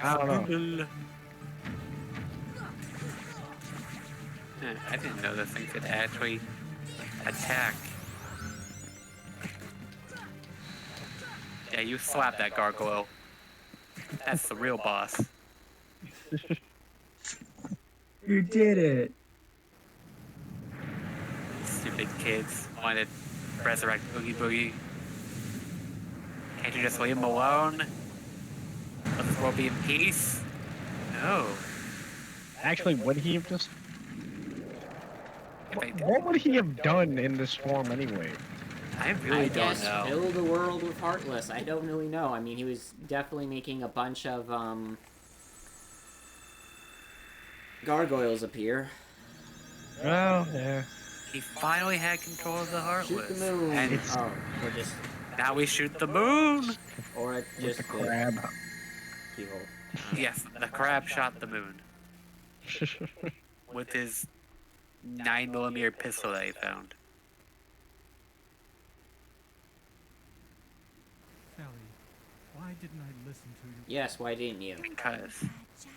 I don't know. I didn't know this thing could actually attack. Yeah, you slap that gargoyle. That's the real boss. You did it. Stupid kids want to resurrect Boogie Boogie. Can't you just leave him alone? Let this world be in peace? No. Actually, would he have just... If I, What would he have done in this form anyway? I really I don't guess know. fill the world with Heartless. I don't really know. I mean, he was definitely making a bunch of gargoyles appear. Oh, yeah. He finally had control of the Heartless. Shoot the moon. And Oh, or just now we shoot the moon! or it With just the crab. keyhole. Yes, the crab shot the moon. With his 9mm pistol that he found. Ellie, why didn't I listen to you? Yes, why didn't you? Because Jack,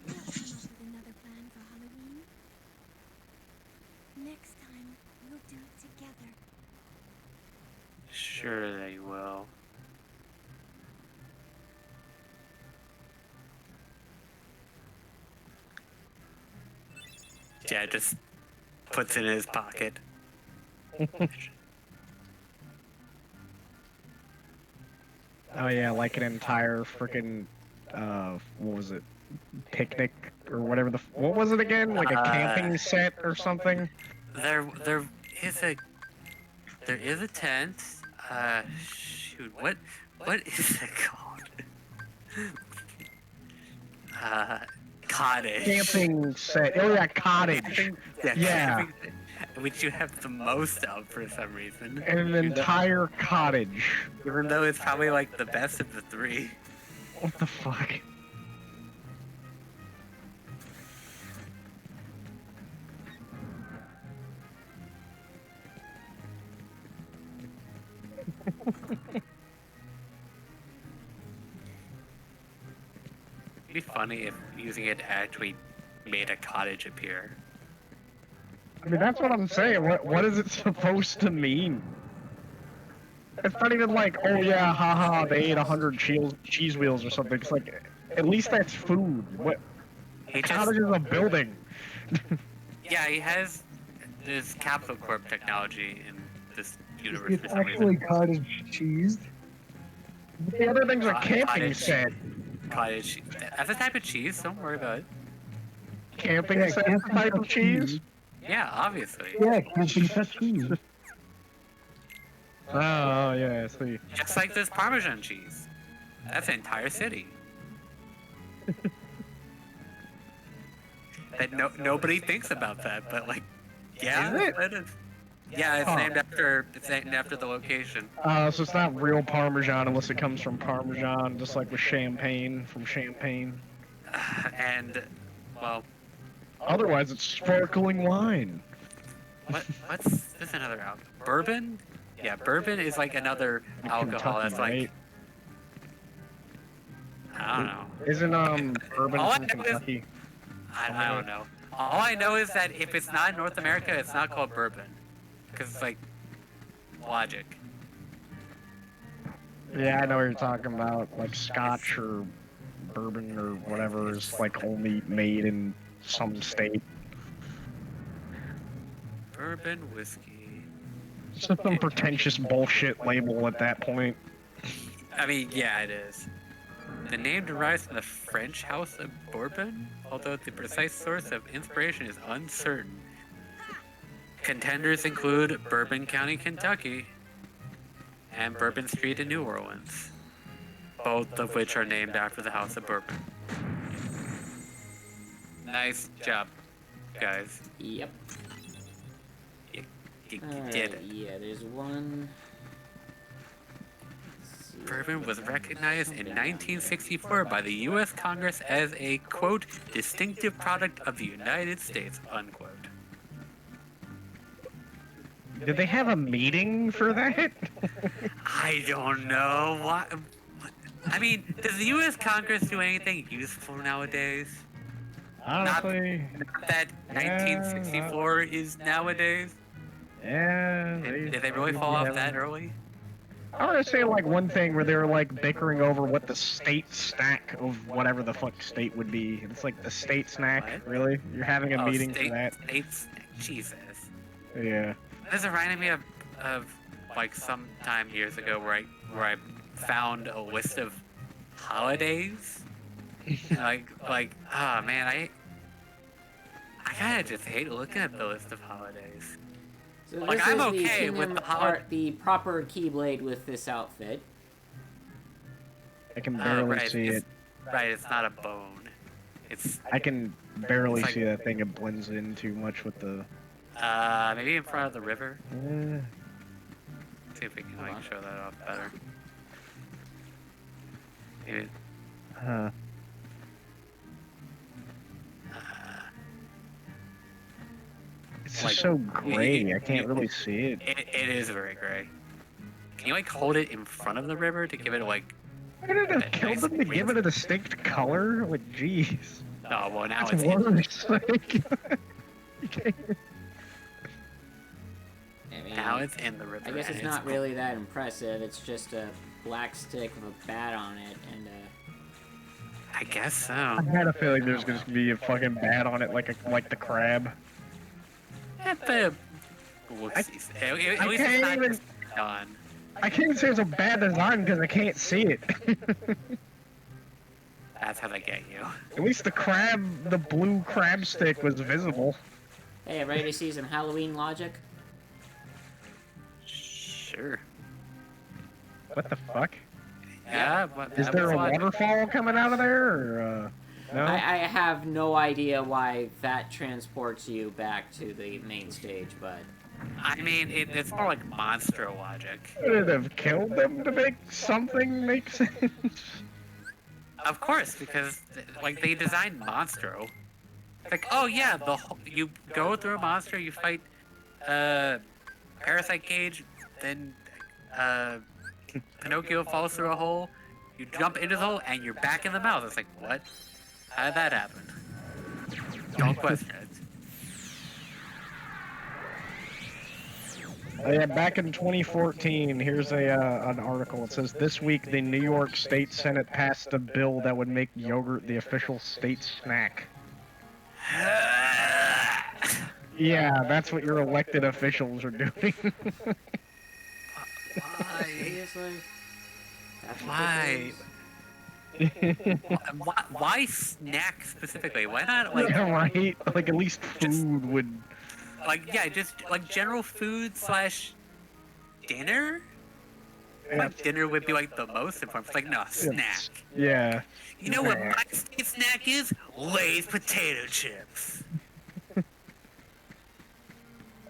we'll come up with another plan for Halloween. Next time, we'll do it together. sure they will. Dad just puts it in his pocket. Oh yeah, like an entire freaking, what was it? Picnic or whatever what was it again? Like a camping set or something? There is a tent. Shoot, what is it called? Cottage. Camping set. Oh yeah, cottage. Yeah. Yeah. camping- Which you have the most of for some reason. An entire cottage. Even though it's probably like the best of the three. What the fuck? It'd be funny if using it actually made a cottage appear. I mean, that's what I'm saying. What is it supposed to mean? It's not even like, oh yeah, haha, they ate 100 cheese wheels or something. It's like, at least that's food. What? He How just, is a building? yeah, he has this Capital Corp technology in this universe It's for some actually reason. cottage cheese. The other things are camping Cottage. set. Cottage. That's a type of cheese. Don't worry about it. Camping Yeah, set camping type of set cheese? Yeah, obviously. Yeah, camping set cheese. Oh, yeah, I see. Just like this Parmesan cheese. That's an entire city. That nobody thinks about that, but like, yeah, Is it? it is. Yeah, it's Huh. named after the location. So it's not real Parmesan unless it comes from Parmesan, just like with champagne from Champagne. And well, Otherwise, it's sparkling wine. what's this another alcohol? Bourbon? Yeah, bourbon is like another alcohol that's like right? I don't know. Isn't bourbon All I from know is- Kentucky? I don't know. All I know is that if it's not in North America, it's not called bourbon, because it's like logic. Yeah, I know what you're talking about. Like Scotch or bourbon or whatever is like only made in some state. Bourbon whiskey. It's just some pretentious bullshit label at that point. I mean, yeah, it is. The name derives from the French House of Bourbon, although the precise source of inspiration is uncertain. Contenders include Bourbon County, Kentucky, and Bourbon Street in New Orleans, both of which are named after the House of Bourbon. Nice job, guys. Yep. You did Alright, it. yeah, there's one. Let's see. Bourbon was recognized in 1964 by the U.S. Congress as a, quote, distinctive product of the United States, unquote. Did they have a meeting for that? I don't know. What? I mean, does the U.S. Congress do anything useful nowadays? Honestly, Not that 1964 is nowadays? yeah. Did they really fall off that early? I want to say like one thing where they were like bickering over what the state snack of whatever the fuck state would be. It's like the state snack, What? really? You're having a meeting state, for that? States, Jesus. Yeah. This reminded me of like some time years ago where I found a list of holidays. like oh man, I kind of just hate looking at the list of holidays. So Like, this I'm is okay the with Kingdom the Heart, the proper Keyblade with this outfit. I can Oh, barely right, see it's, it. right, it's not a bone. It's I can barely It's like- see that thing. It blends in too much with the. maybe in front of the river. Eh. See if we can Hold on. like show that off better. Maybe, Huh. It's Like, just so gray. I can't really see it. it is very gray. Can you like hold it in front of the river to give it like? Why did that it kill nice them to green- give it a distinct color? Like, jeez. Oh well, now That's it's in. worse. Like, you can't- I mean, Now it's in the river. I guess and it's not really that impressive. It's just a black stick with a bat on it, and I guess so. I had a feeling there's gonna be a fucking bat on it, like the crab. At the whoopsies. At least I it's can't not even- done. I can't say it's a bad design because I can't see it. That's how they get you. At least the blue crab stick was visible. hey, ready to see some Halloween logic? Sure. What the fuck? Yeah. But Is that there was a logic. waterfall coming out of there, or no? I have no idea why that transports you back to the main stage, but I mean, it's more like monster logic. Would it have killed them to make something make sense? Of course, because like they designed Monstro. Like, oh yeah, you go through a monster, you fight Parasite Cage, then Pinocchio falls through a hole, you jump into the hole, and you're back in the mouth. It's like, what? How did that happen? Don't question it. Yeah, back in 2014, here's a an article. It says this week the New York State Senate passed a bill that would make yogurt the official state snack. Yeah, that's what your elected officials are doing. Why? Seriously? That's what Why? this is? Why snack specifically? Why not like Yeah, right? Like at least food would. yeah, just like general food slash dinner? Yeah, Like dinner would be like the most important. It's like no snack. yeah. You know what my state snack is? Lay's potato chips.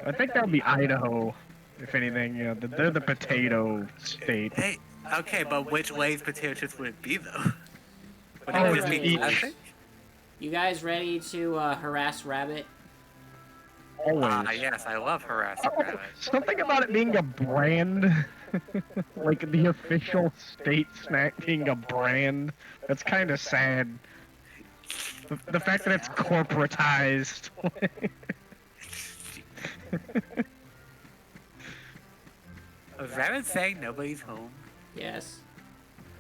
I think that would be Idaho, if anything. You know, they're the potato state. Hey, okay, but which Lay's potato chips would it be though? Would Oh, it just be each. classic? You guys ready to harass Rabbit? Always. Yes, I love harassing rabbits. Something about it being a brand, like the official state snack being a brand, that's kind of sad. The fact that it's corporatized. Was Rabbit saying nobody's home? Yes.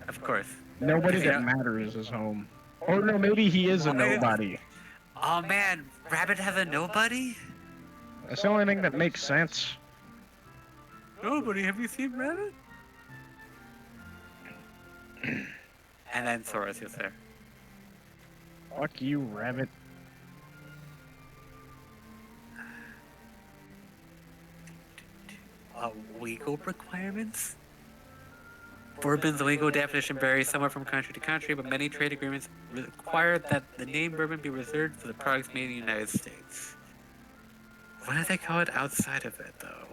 Of course. Nobody Yeah. that matters is home. Or no, maybe he is a nobody. Oh man, Rabbit has a nobody? That's the only thing that makes sense. Nobody, have you seen Rabbit? And then Soros is there. Fuck you, rabbit. Legal requirements? Bourbon's legal definition varies somewhat from country to country, but many trade agreements require that the name bourbon be reserved for the products made in the United States. What do they call it outside of it, though?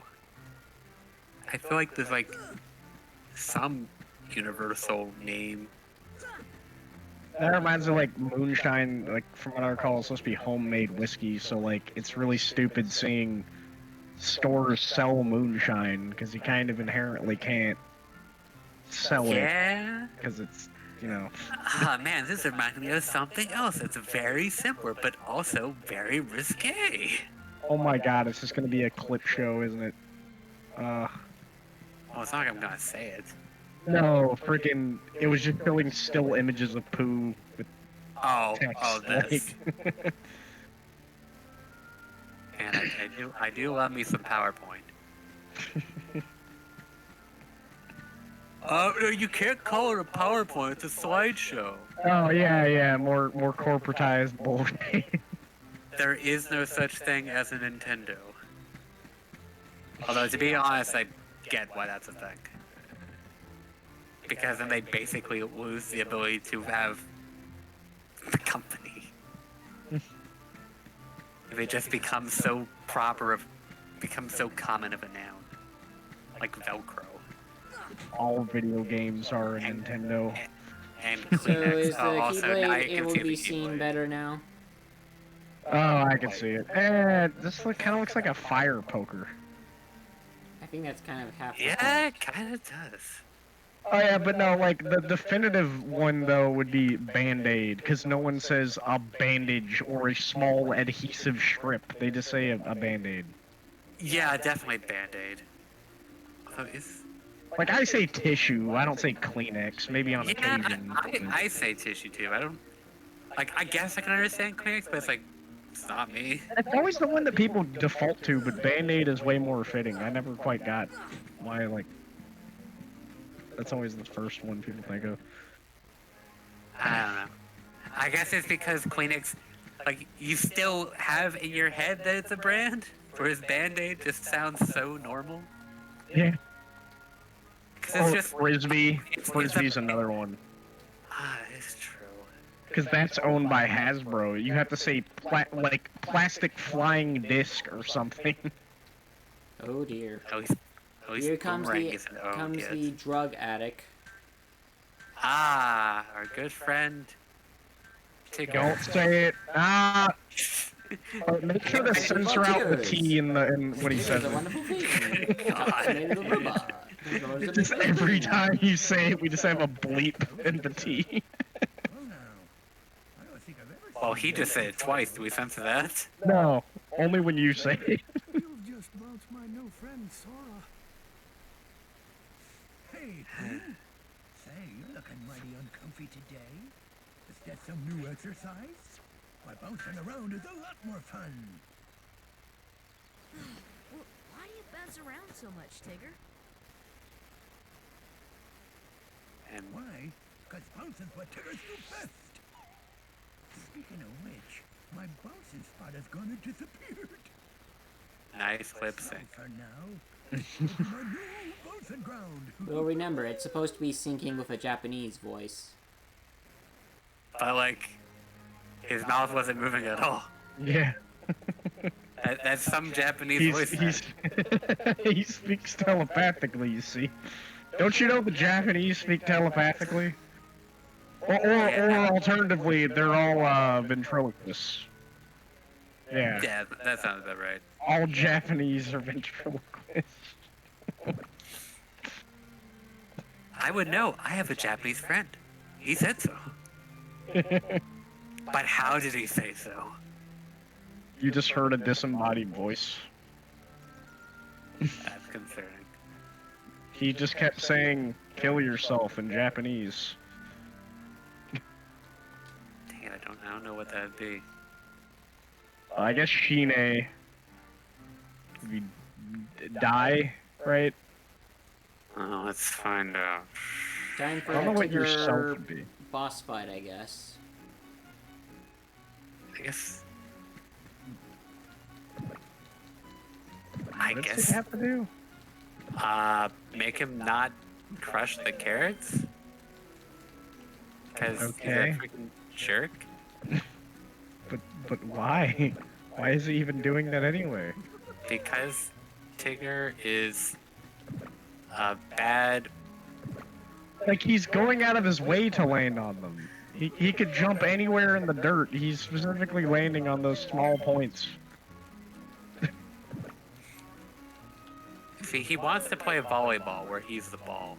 I feel like there's like some universal name. That reminds me of like moonshine, like from what I recall, it's supposed to be homemade whiskey, so like it's really stupid seeing stores sell moonshine because you kind of inherently can't sell it Yeah. because it's, you know. Ah man, this reminds me of something else that's very similar, but also very risque. Oh my god, it's just gonna be a clip show, isn't it? Well, it's not like I'm gonna say it. No, freaking, it was just showing still images of poo with Oh, text. this. Like, And I do love me some PowerPoint. You can't call it a PowerPoint. It's a slideshow. oh yeah, more corporatized bullshit. There is no such thing as a Nintendo. Although, to be honest, I get why that's a thing. Because then they basically lose the ability to have the company. If it just becomes so becomes so common of a noun. Like Velcro. All video games are a Nintendo. And So Kleenex. is the Also, now Keyblade you can able see to the be seen Keyblade. better now? Oh, I can see it. This kind of looks like a fire poker. I think that's kind of half. the Yeah, it kind of does. Oh yeah, but no, like the definitive one though would be Band-Aid, because no one says a bandage or a small adhesive strip. They just say a Band-Aid. Yeah, definitely Band-Aid. Although Like I say tissue, I don't say Kleenex. Maybe on yeah, occasion. I say tissue too. I don't like. I guess I can understand Kleenex, but it's like it's not me. It's always the one that people default to, but Band-Aid is way more fitting. I never quite got why, like, that's always the first one people think of. I don't know. I guess it's because Kleenex, like, you still have in your head that it's a brand, whereas Band-Aid just sounds so normal. Yeah. Because it's Or just Frisbee. it's a- Frisbee's another one. it's true. Because that's owned by Hasbro. You have to say, like, plastic flying disc or something. Oh dear. At least Here comes Boomerang the isn't owned yet. drug addict. Ah, our good friend. Don't say it. Ah! Make sure to censor out the T in what he It says. is a wonderful thing. Fascinated with robot. There's a Just big every thing. time you say it, we just have a bleep in the T. Well now, I don't think I've ever Well, he just said it twice. Do we censor that? No, only when you say it. You've just launched my no friend Sora. Hey, Pooh. Say, you're looking mighty uncomfy today. Is that some new exercise? Why, bouncing around is a lot more fun. Well, why do you bounce around so much, Tigger? And Why? Because bouncing's what Tiggers do best. Speaking of which, my bouncing spot has gone and disappeared. nice lip So sync. for now, to my new bouncing ground. Well, remember, it's supposed to be syncing with a Japanese voice. But like, his mouth wasn't moving at all. Yeah. That's some Japanese voice. He speaks telepathically, you see. Don't you know the Japanese speak telepathically? Or alternatively, they're all ventriloquists. Yeah. Yeah, that sounds about right. All Japanese are ventriloquists. I would know. I have a Japanese friend. He said so. But how did he say so? You just heard a disembodied voice. That's concerning. He just kept saying, kill yourself in Japanese. Dang it, I don't know what that'd be. I guess Shine. We die, right? Let's find out. Time for I don't know the what yourself Tigger would be. boss fight, I guess. I guess. What does he have to do? Make him not crush the carrots? Because he's Okay. a freaking jerk. But why? Why is he even doing that anyway? Because Tigger is a bad. Like, he's going out of his way to land on them. He could jump anywhere in the dirt. He's specifically landing on those small points. See, he wants to play volleyball where he's the ball.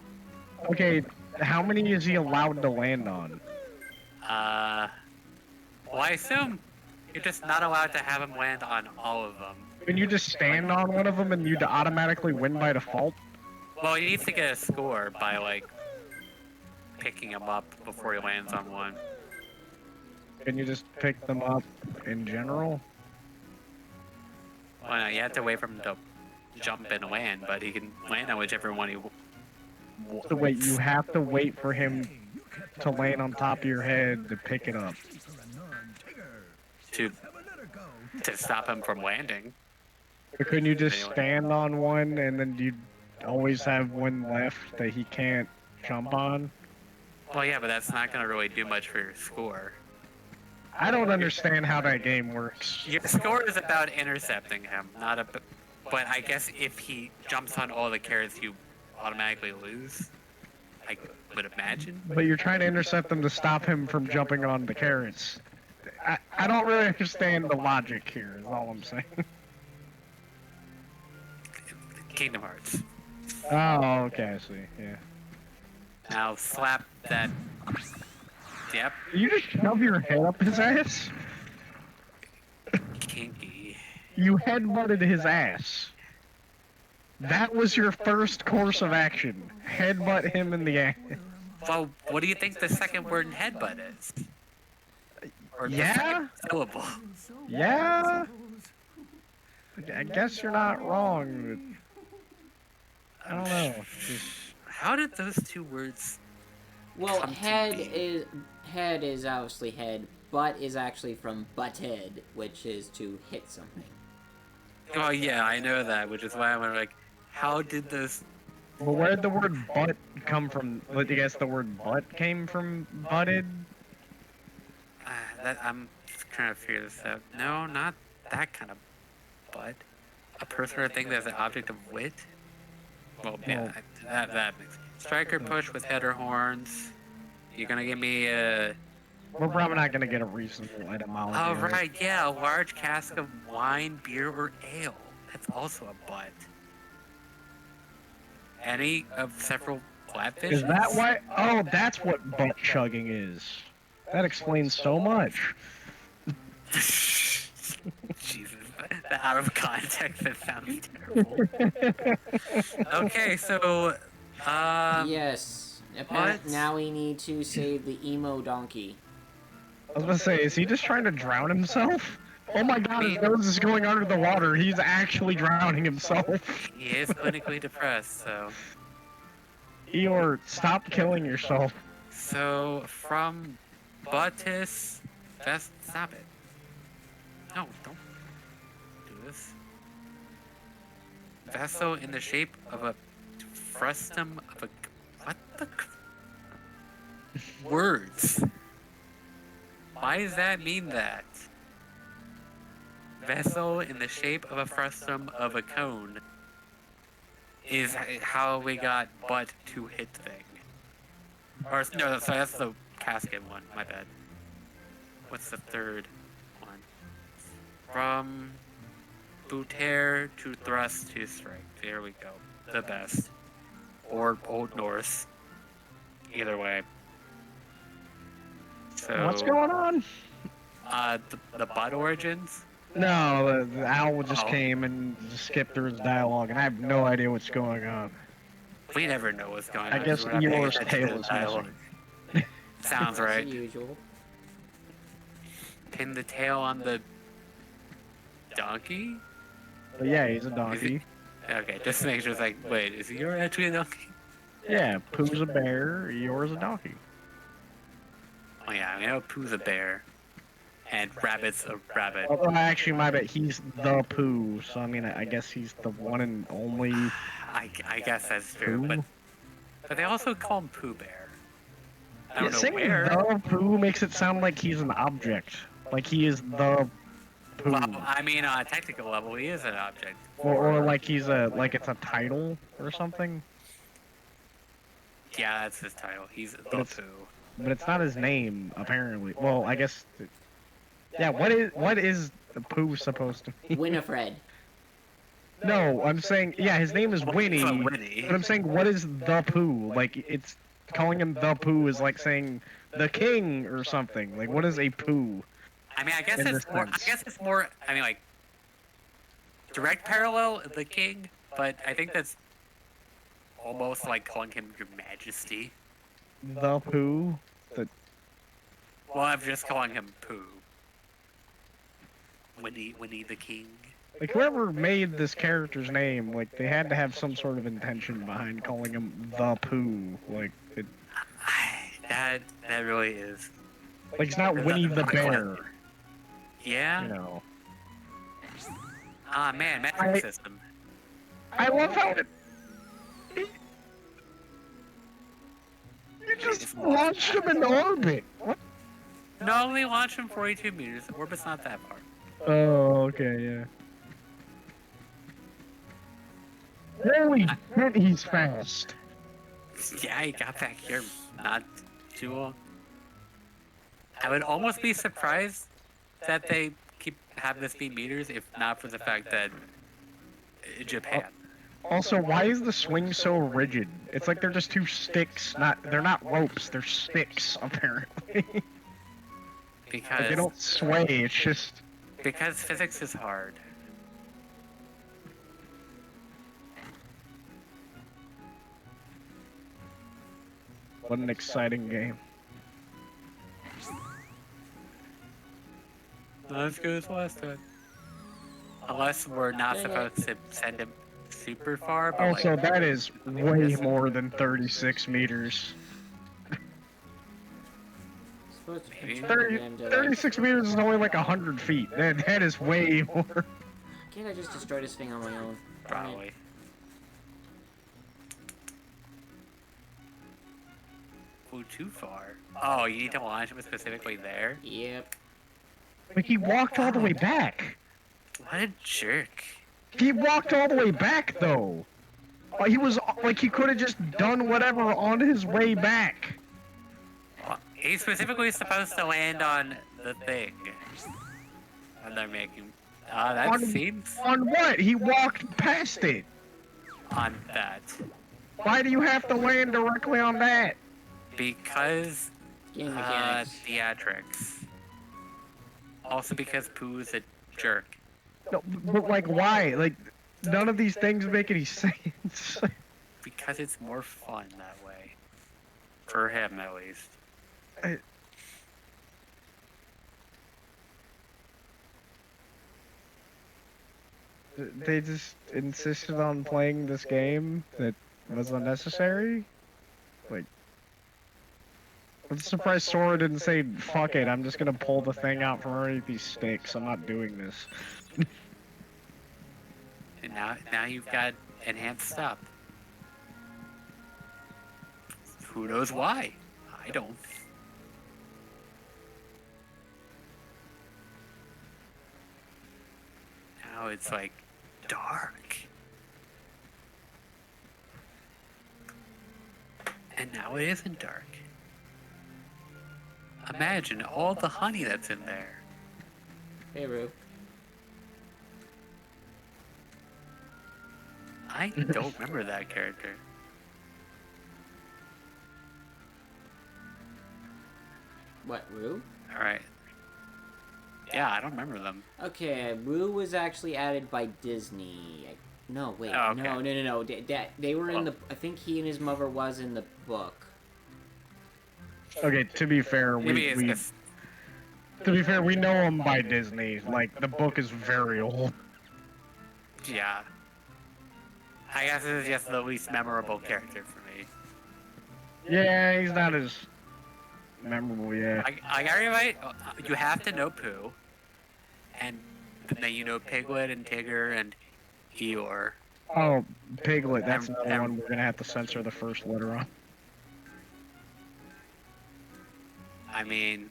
Okay, how many is he allowed to land on? Well, I assume you're just not allowed to have him land on all of them. Can you just stand on one of them and you'd automatically win by default? Well, he needs to get a score by, like, picking him up before he lands on one. Can you just pick them up in general? Well, no, you have to wait for him to jump and land, but he can land on whichever one he wants. So wait, you have to wait for him to land on top of your head to pick it up. to stop him from landing. But couldn't you just stand on one and then you'd always have one left that he can't jump on? Well, yeah, but that's not going to really do much for your score. I don't understand how that game works. Your score is about intercepting him, not a. But I guess if he jumps on all the carrots, you automatically lose. I would imagine. But you're trying to intercept them to stop him from jumping on the carrots. I don't really understand the logic here, is all I'm saying. Kingdom Hearts. Oh, okay, I see, yeah. Now slap that. Yep. You just shove your head up his ass? Kinky. You headbutted his ass. That was your first course of action. Headbutt him in the ass. Well, what do you think the second word in headbutt is? Or the Yeah? second syllable. Yeah? I guess you're not wrong. But I don't know. Just, How did those two words? Well, Come to head me. is obviously head. Butt is actually from butted, which is to hit something. Oh yeah, I know that, which is why I'm like, how did this? well, where did the word butt come from? Let you guess the word butt came from butted? That I'm just trying to figure this out. No, not that kind of butt. A person or thing that's an object of wit. Well, yeah, that makes. Striker push with head or horns. You're gonna give me a. We're probably not gonna get a reasonable etymology. Oh of it. right, yeah, a large cask of wine, beer, or ale. That's also a butt. Any of several flatfish. Is that why? Oh, that's what butt chugging is. That explains so much. Jesus, out of context, it sounds terrible. Okay, so Yes. what? Now we need to save the emo donkey. I was gonna say, is he just trying to drown himself? Oh my god, his nose is going under the water. He's actually drowning himself. He is clinically depressed, so. Eeyore, stop killing yourself. So, from Buttis, stop it. No, don't do this. Vessel in the shape of a frustum of a. What the. Words. Why does that mean that? Vessel in the shape of a frustum of a cone is how we got butt to hit thing. Or no, sorry, that's the casket one. My bad. What's the third one? From booter to thrust to strike. There we go. The best. Or Old Norse. Either way. So What's going on? the butt origins. No, the owl just Oh. came and just skipped through his dialogue, and I have no idea what's going on. We never know what's going I on. guess We're not paying Eeyore's attention to tail the is dialogue. missing. Sounds As right. usual. Pin the tail on the donkey? But yeah, he's a donkey. Okay, just to make sure it's like, wait, is he actually a donkey? Yeah, Pooh's a bear, Eeyore's a donkey. Oh yeah, I know Pooh's a bear. And Rabbit's a rabbit. Although actually, my bad, he's the Pooh, so I mean, I guess he's the one and only I guess that's true, Pooh. but they also call him Pooh Bear. I don't know Saying where. the Pooh makes it sound like he's an object. Like he is the Pooh. Well, I mean, on a technical level, he is an object. Or like he's like it's a title or something. Yeah, that's his title. He's the it's- Pooh. But it's not his name, apparently. Well, I guess. Yeah, what is the Pooh supposed to be? Winifred. No, I'm saying, yeah, his name is Winnie. It's a Winnie. But I'm saying, what is the Pooh? Like, it's calling him the Pooh is like saying the king or something. Like, what is a Pooh? I mean, I guess in it's this more. I sense. guess it's more. I mean, like direct parallel, the king. But I think that's almost like calling him Your Majesty. The Pooh? Well, I'm just calling him Pooh. Winnie the King. Like, whoever made this character's name, like, they had to have some sort of intention behind calling him the Pooh. Like, That really is. like it's not Winnie the Bear, Yeah. you know. Ah man, metric I- system. I love how it. You just launched him in orbit. What? No, we launch him 42 meters. Orbit's not that far. Oh, okay, yeah. Holy shit, he's fast. Yeah, he got back here not too long. I would almost be surprised that they have this be meters, if not for the fact that Japan. Also, why is the swing so rigid? It's like they're just two sticks. They're not ropes. They're sticks, apparently. Like, Because they don't sway. It's just. physics is hard. What an exciting game. Not as good as last time. Unless we're not supposed to send him super far, but Also, like, that is way more than 36 meters. Supposed to be Maybe. turning them to, like, 36 meters is only like 100 feet. That is way more. Can't I just destroy this thing on my own? probably. Flew too far. Oh, you need to launch him specifically there? Yep. Like, he walked all the way back. What a jerk. He walked all the way back, though. He was, like, he could have just done whatever on his way back. Well, he's specifically supposed to land on the thing. And they're making... that On- seems On what? He walked past it. on that. Why do you have to land directly on that? Because, Game mechanics. theatrics. Also because Pooh's a jerk. No, but like, why? Like, none of these things make any sense. Because it's more fun that way. For him, at least. They just insisted on playing this game that was unnecessary. Like, I'm surprised Sora didn't say, "Fuck it, I'm just gonna pull the thing out from underneath these sticks. I'm not doing this." And now you've got enhanced stop. Who knows why? I don't. Now it's like dark. And now it isn't dark. Imagine all the honey that's in there. Hey, Rue. I don't remember that character. What, Rue? Alright. Yeah, I don't remember them. Okay, Rue was actually added by Disney. No, wait. Oh, okay. No. They were in the... I think he and his mother was in the book. Okay, to be fair, Maybe it's we know him by Disney. Like, the book is very old. yeah. I guess this is just the least memorable character for me. Yeah, he's not as memorable, yeah. I got everybody. You have to know Pooh, and then you know Piglet and Tigger and Eeyore. Oh, Piglet, that's And- another one we're gonna have to censor the first letter on. I mean,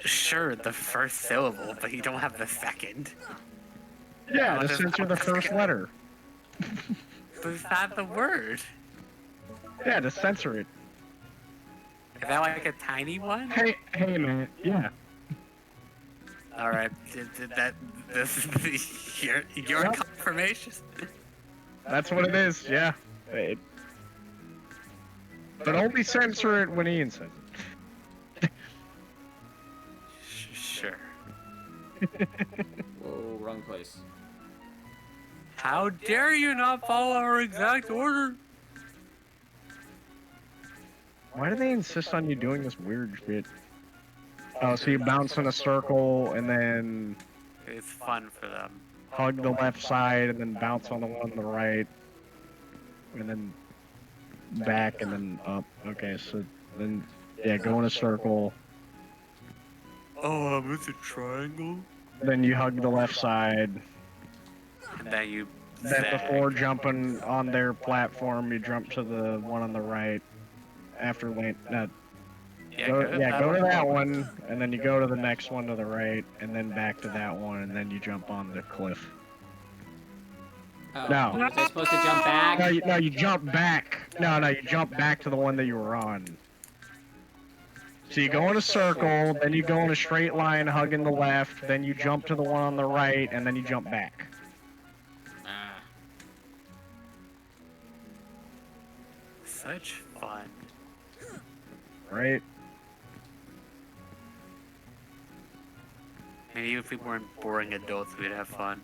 sure, the first syllable, but you don't have the second. Yeah, What to does- censor the first letter. But it's not the word. Yeah, to censor it. Is that like a tiny one? Hey, man. Yeah. All right, this is your Yep. confirmation. That's what it is, yeah. But only censor it when Ian says it. Sure. Whoa, wrong place. How dare you not follow our exact order? Why do they insist on you doing this weird shit? Oh, so you bounce in a circle and then It's fun for them. hug the left side and then bounce on the one on the right. And then back and then up. Okay, so then, yeah, go in a circle. Oh, it's a triangle. Then you hug the left side. And then you Then zag. before jumping on their platform, you jump to the one on the right. After land, go to that one, and then you go to the next one to the right, and then back to that one, and then you jump on the cliff. Oh, No. was I supposed to jump back? No, you jump back. No, you jump back to the one that you were on. So you go in a circle, then you go in a straight line, hugging the left, then you jump to the one on the right, and then you jump back. Ah. Such fun. Right? Maybe if we weren't boring adults, we'd have fun.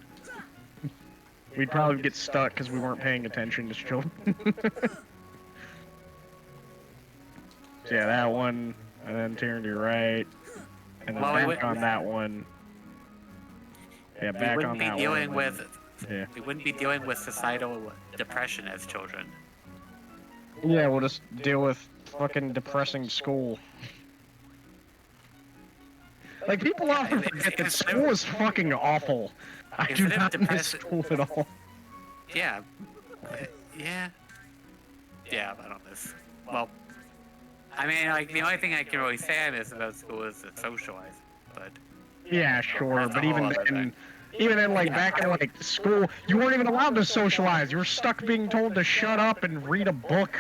We'd probably get stuck because we weren't paying attention to children. So yeah, that one, and then turn to your right, and then Well, we back wouldn't- on that one. Yeah, We back wouldn't on be that dealing one. with Yeah. we wouldn't be dealing with societal depression as children. Yeah, we'll just deal with fucking depressing school. Like, people often forget that school is fucking awful. I do Instead of not miss depressing- school at all. Yeah. Yeah. Yeah, I don't miss. Well, I mean, like, the only thing I can really say I miss about school is the socializing, but Yeah, sure, That's a but whole even other then, thing. like, back in, like, school, you weren't even allowed to socialize. You were stuck being told to shut up and read a book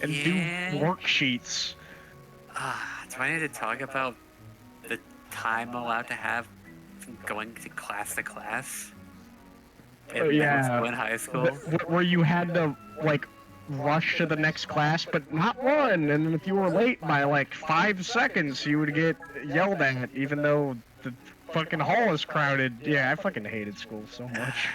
and Yeah. do worksheets. do I need to talk about the time I'm allowed to have from going to class? In middle Yeah. school and high school? Where you had to, like, rush to the next class, but not one. And if you were late by like 5 seconds, you would get yelled at, even though the fucking hall is crowded. Yeah, I fucking hated school so much.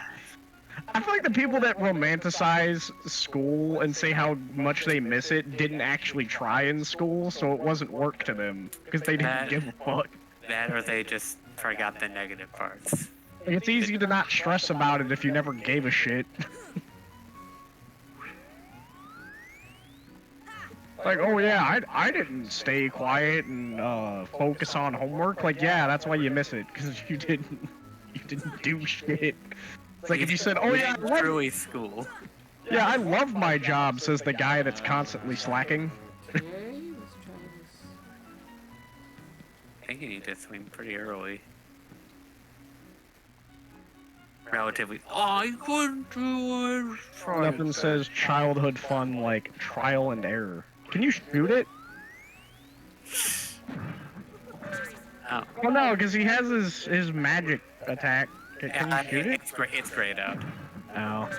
I feel like the people that romanticize school and say how much they miss it didn't actually try in school, so it wasn't work to them because they didn't give a fuck. That or they just forgot the negative parts. It's easy to not stress about it if you never gave a shit. Like, oh yeah, I didn't stay quiet and focus on homework. Like, yeah, that's why you miss it, because you didn't do shit. It's like if you said, oh yeah, Truly school. yeah, I love my job, says the guy that's constantly slacking. Okay, let's try this. I think you need to swing pretty early. Relatively. Oh, I couldn't do it. Nothing says childhood fun like trial and error. Can you shoot it? Oh. Oh no, because he has his magic attack. Can you shoot it? It's grayed out. Oh.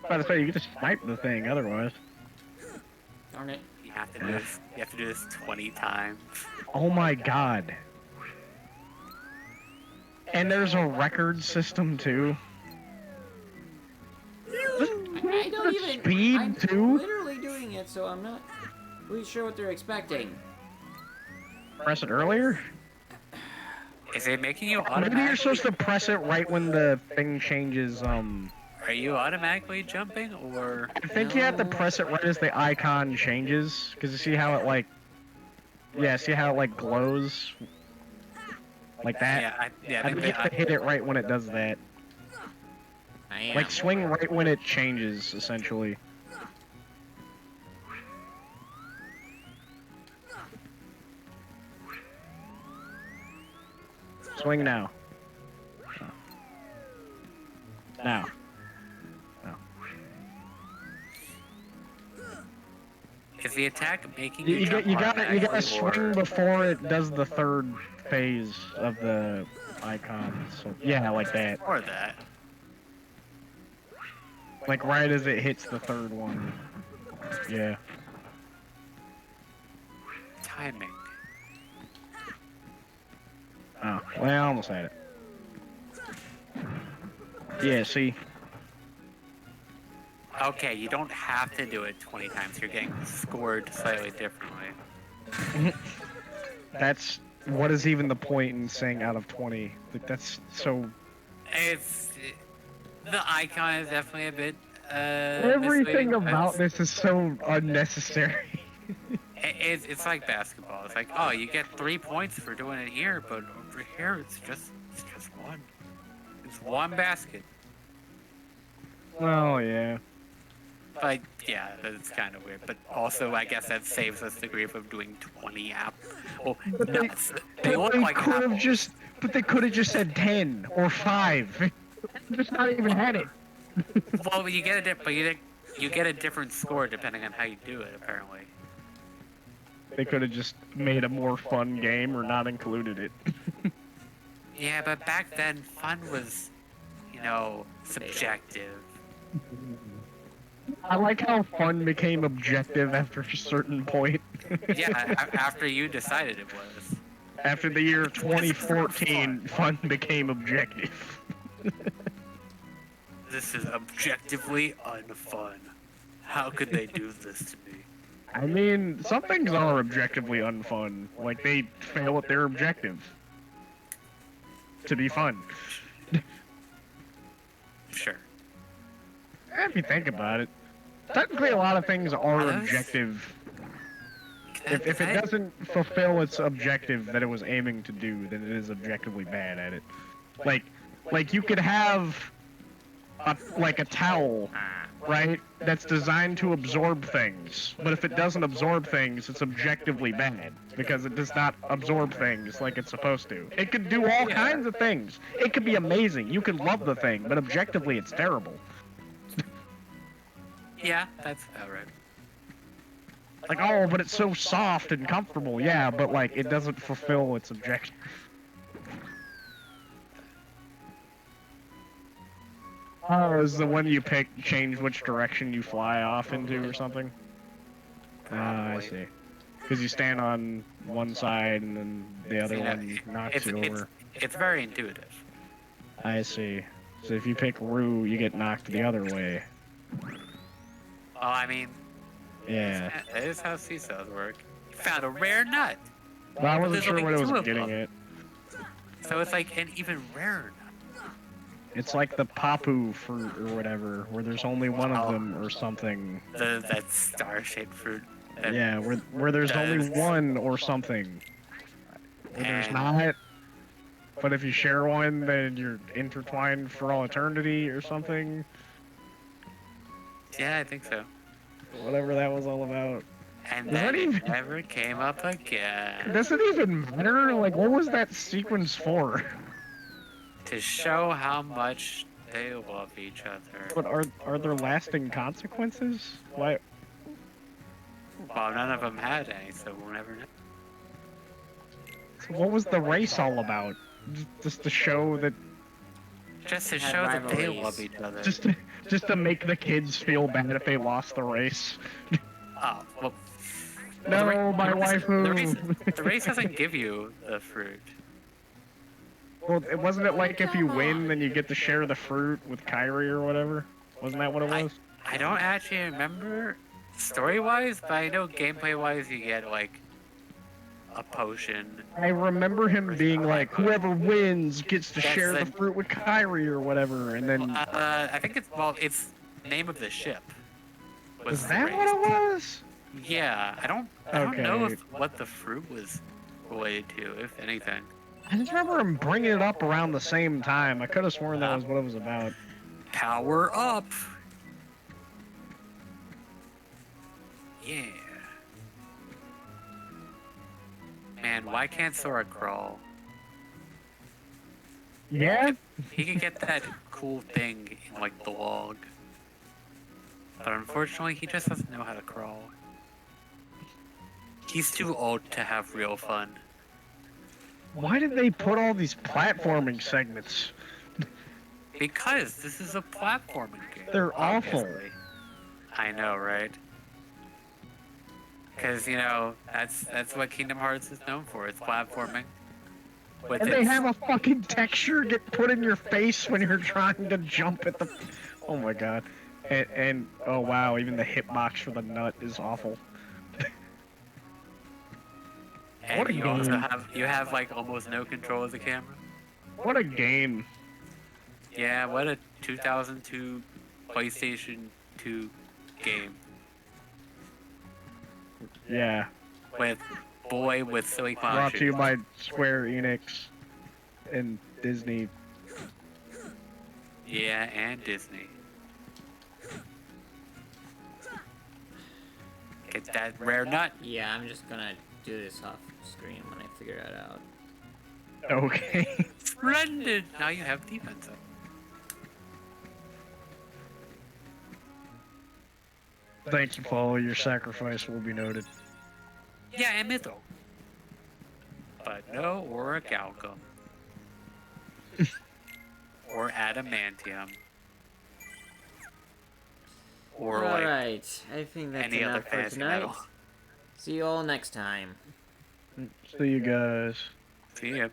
About to say you can just snipe the thing otherwise. Darn it. You have to do this. You have to do this 20 times. Oh my god. And there's a record system too. I don't even. Speed I'm too? literally doing it, so I'm not really sure what they're expecting. Press it earlier? Is it making you Maybe you're automatically? supposed to press it right when the thing changes, Are you automatically jumping or? I think you have to press it right as the icon changes, because you see how it like... Yeah, see how it like glows? Like that? Yeah, I think you have to hit it right when it does that. I am. Like swing right when it changes, essentially. Swing now. Now. Is the attack making You, you, you, jump you gotta automatically, swing or- before it does the third phase of the icon. So yeah, like that. Or that. Like right as it hits the third one. Yeah. Timing. Oh, well, I almost had it. Yeah, see? Okay, you don't have to do it 20 times. You're getting scored slightly differently. That's... What is even the point in saying out of 20? Like, that's so... It's the icon is definitely a bit. Everything misleading. about this is so unnecessary. It's like basketball. It's like, oh, you get 3 points for doing it here, but over here it's just one. It's one basket. Oh, yeah. But yeah, that's kind of weird. But also, I guess that saves us the grief of doing 20 app. Well, But they- nuts. They look like could have apples. just... But they could have just said 10 or 5. Just not even had it. Well, you get you get a different score depending on how you do it. Apparently. They could have just made a more fun game or not included it. Yeah, but back then, fun was, subjective. I like how fun became objective after a certain point. Yeah, after you decided it was. After the year 2014, fun became objective. This is objectively unfun. How could they do this to me? I mean, some things are objectively unfun. Like, they fail at their objective. To be fun. Sure. If you think about it. Technically, a lot of things are Yes. objective. If it doesn't fulfill its objective that it was aiming to do, then it is objectively bad at it. Like you could have a towel, right? That's designed to absorb things. But if it doesn't absorb things, it's objectively bad because it does not absorb things like it's supposed to. It could do all kinds of things. It could be amazing. You could love the thing, but objectively it's terrible. Yeah, that's about right. Like, oh, but it's so soft and comfortable. Yeah, but like it doesn't fulfill its objective. Oh, is the one you pick change which direction you fly off into or something? Ah, I Probably. see. Because you stand on one side and then the other You know, one knocks you over. it's very intuitive. I see. So if you pick Rue, you get knocked the other way. Well, I mean, Yeah. that is how seesaws work. You found a rare nut, But I wasn't There's sure only what it was two of getting them. at. so it's like an even rarer nut. It's like the Papu fruit or whatever, where there's only one of Oh. them or something. That star-shaped fruit. that- Yeah, where there's only does. one or something. Where there's And- not. But if you share one, then you're intertwined for all eternity or something. Yeah, I think so. Whatever that was all about. And Does that then it even- never came up again. Does it even matter? Like, what was that sequence for? To show how much they love each other. But are there lasting consequences? Why? Well, none of them had any, so we'll never know. So what was the race all about? Just to show that, Just to Had show that they rivalries. love each other. just to make the kids feel bad if they lost the race. Oh, well. No, the ra- my the race- waifu. The race doesn't give you the fruit. Well, wasn't it like if you win, then you get to share the fruit with Kyrie or whatever? Wasn't that what it was? I don't actually remember story-wise, but I know gameplay-wise you get, like, a potion. I remember him being like, whoever wins gets to That's share the the- fruit with Kyrie or whatever, and then I think it's name of the ship. was the that race. what it was? Yeah, I don't know Okay. what the fruit was related to, if anything. I just remember him bringing it up around the same time. I could have sworn that was what it was about. Power up! Yeah. Man, why can't Sora crawl? Yeah? He could get that cool thing in, like, the log. But unfortunately, he just doesn't know how to crawl. He's too old to have real fun. Why did they put all these platforming segments? Because this is a platforming game. They're awful. obviously. I know, right? Because, you know, that's what Kingdom Hearts is known for. It's platforming. With And they its- have a fucking texture get put in your face when you're trying to jump at the. Oh my god. And oh wow, even the hitbox for the nut is awful. and what a you also game. have like almost no control of the camera. What a game. Yeah, what a 2002 PlayStation 2 game Yeah. with boy with silly clown Brought to you shoes. by Square Enix and Disney. Yeah, and Disney. Get that rare nut. Yeah, I'm just gonna do this off screen when I figure it out. Okay. Splendid! Now you have defense up. Thank you, Paul. Your sacrifice will be noted. Yeah, and Mytho. But no Orichalcum. Or Adamantium. Or like Alright, I think that's any other enough for fancy tonight. metal. See you all next time. See you guys. See ya.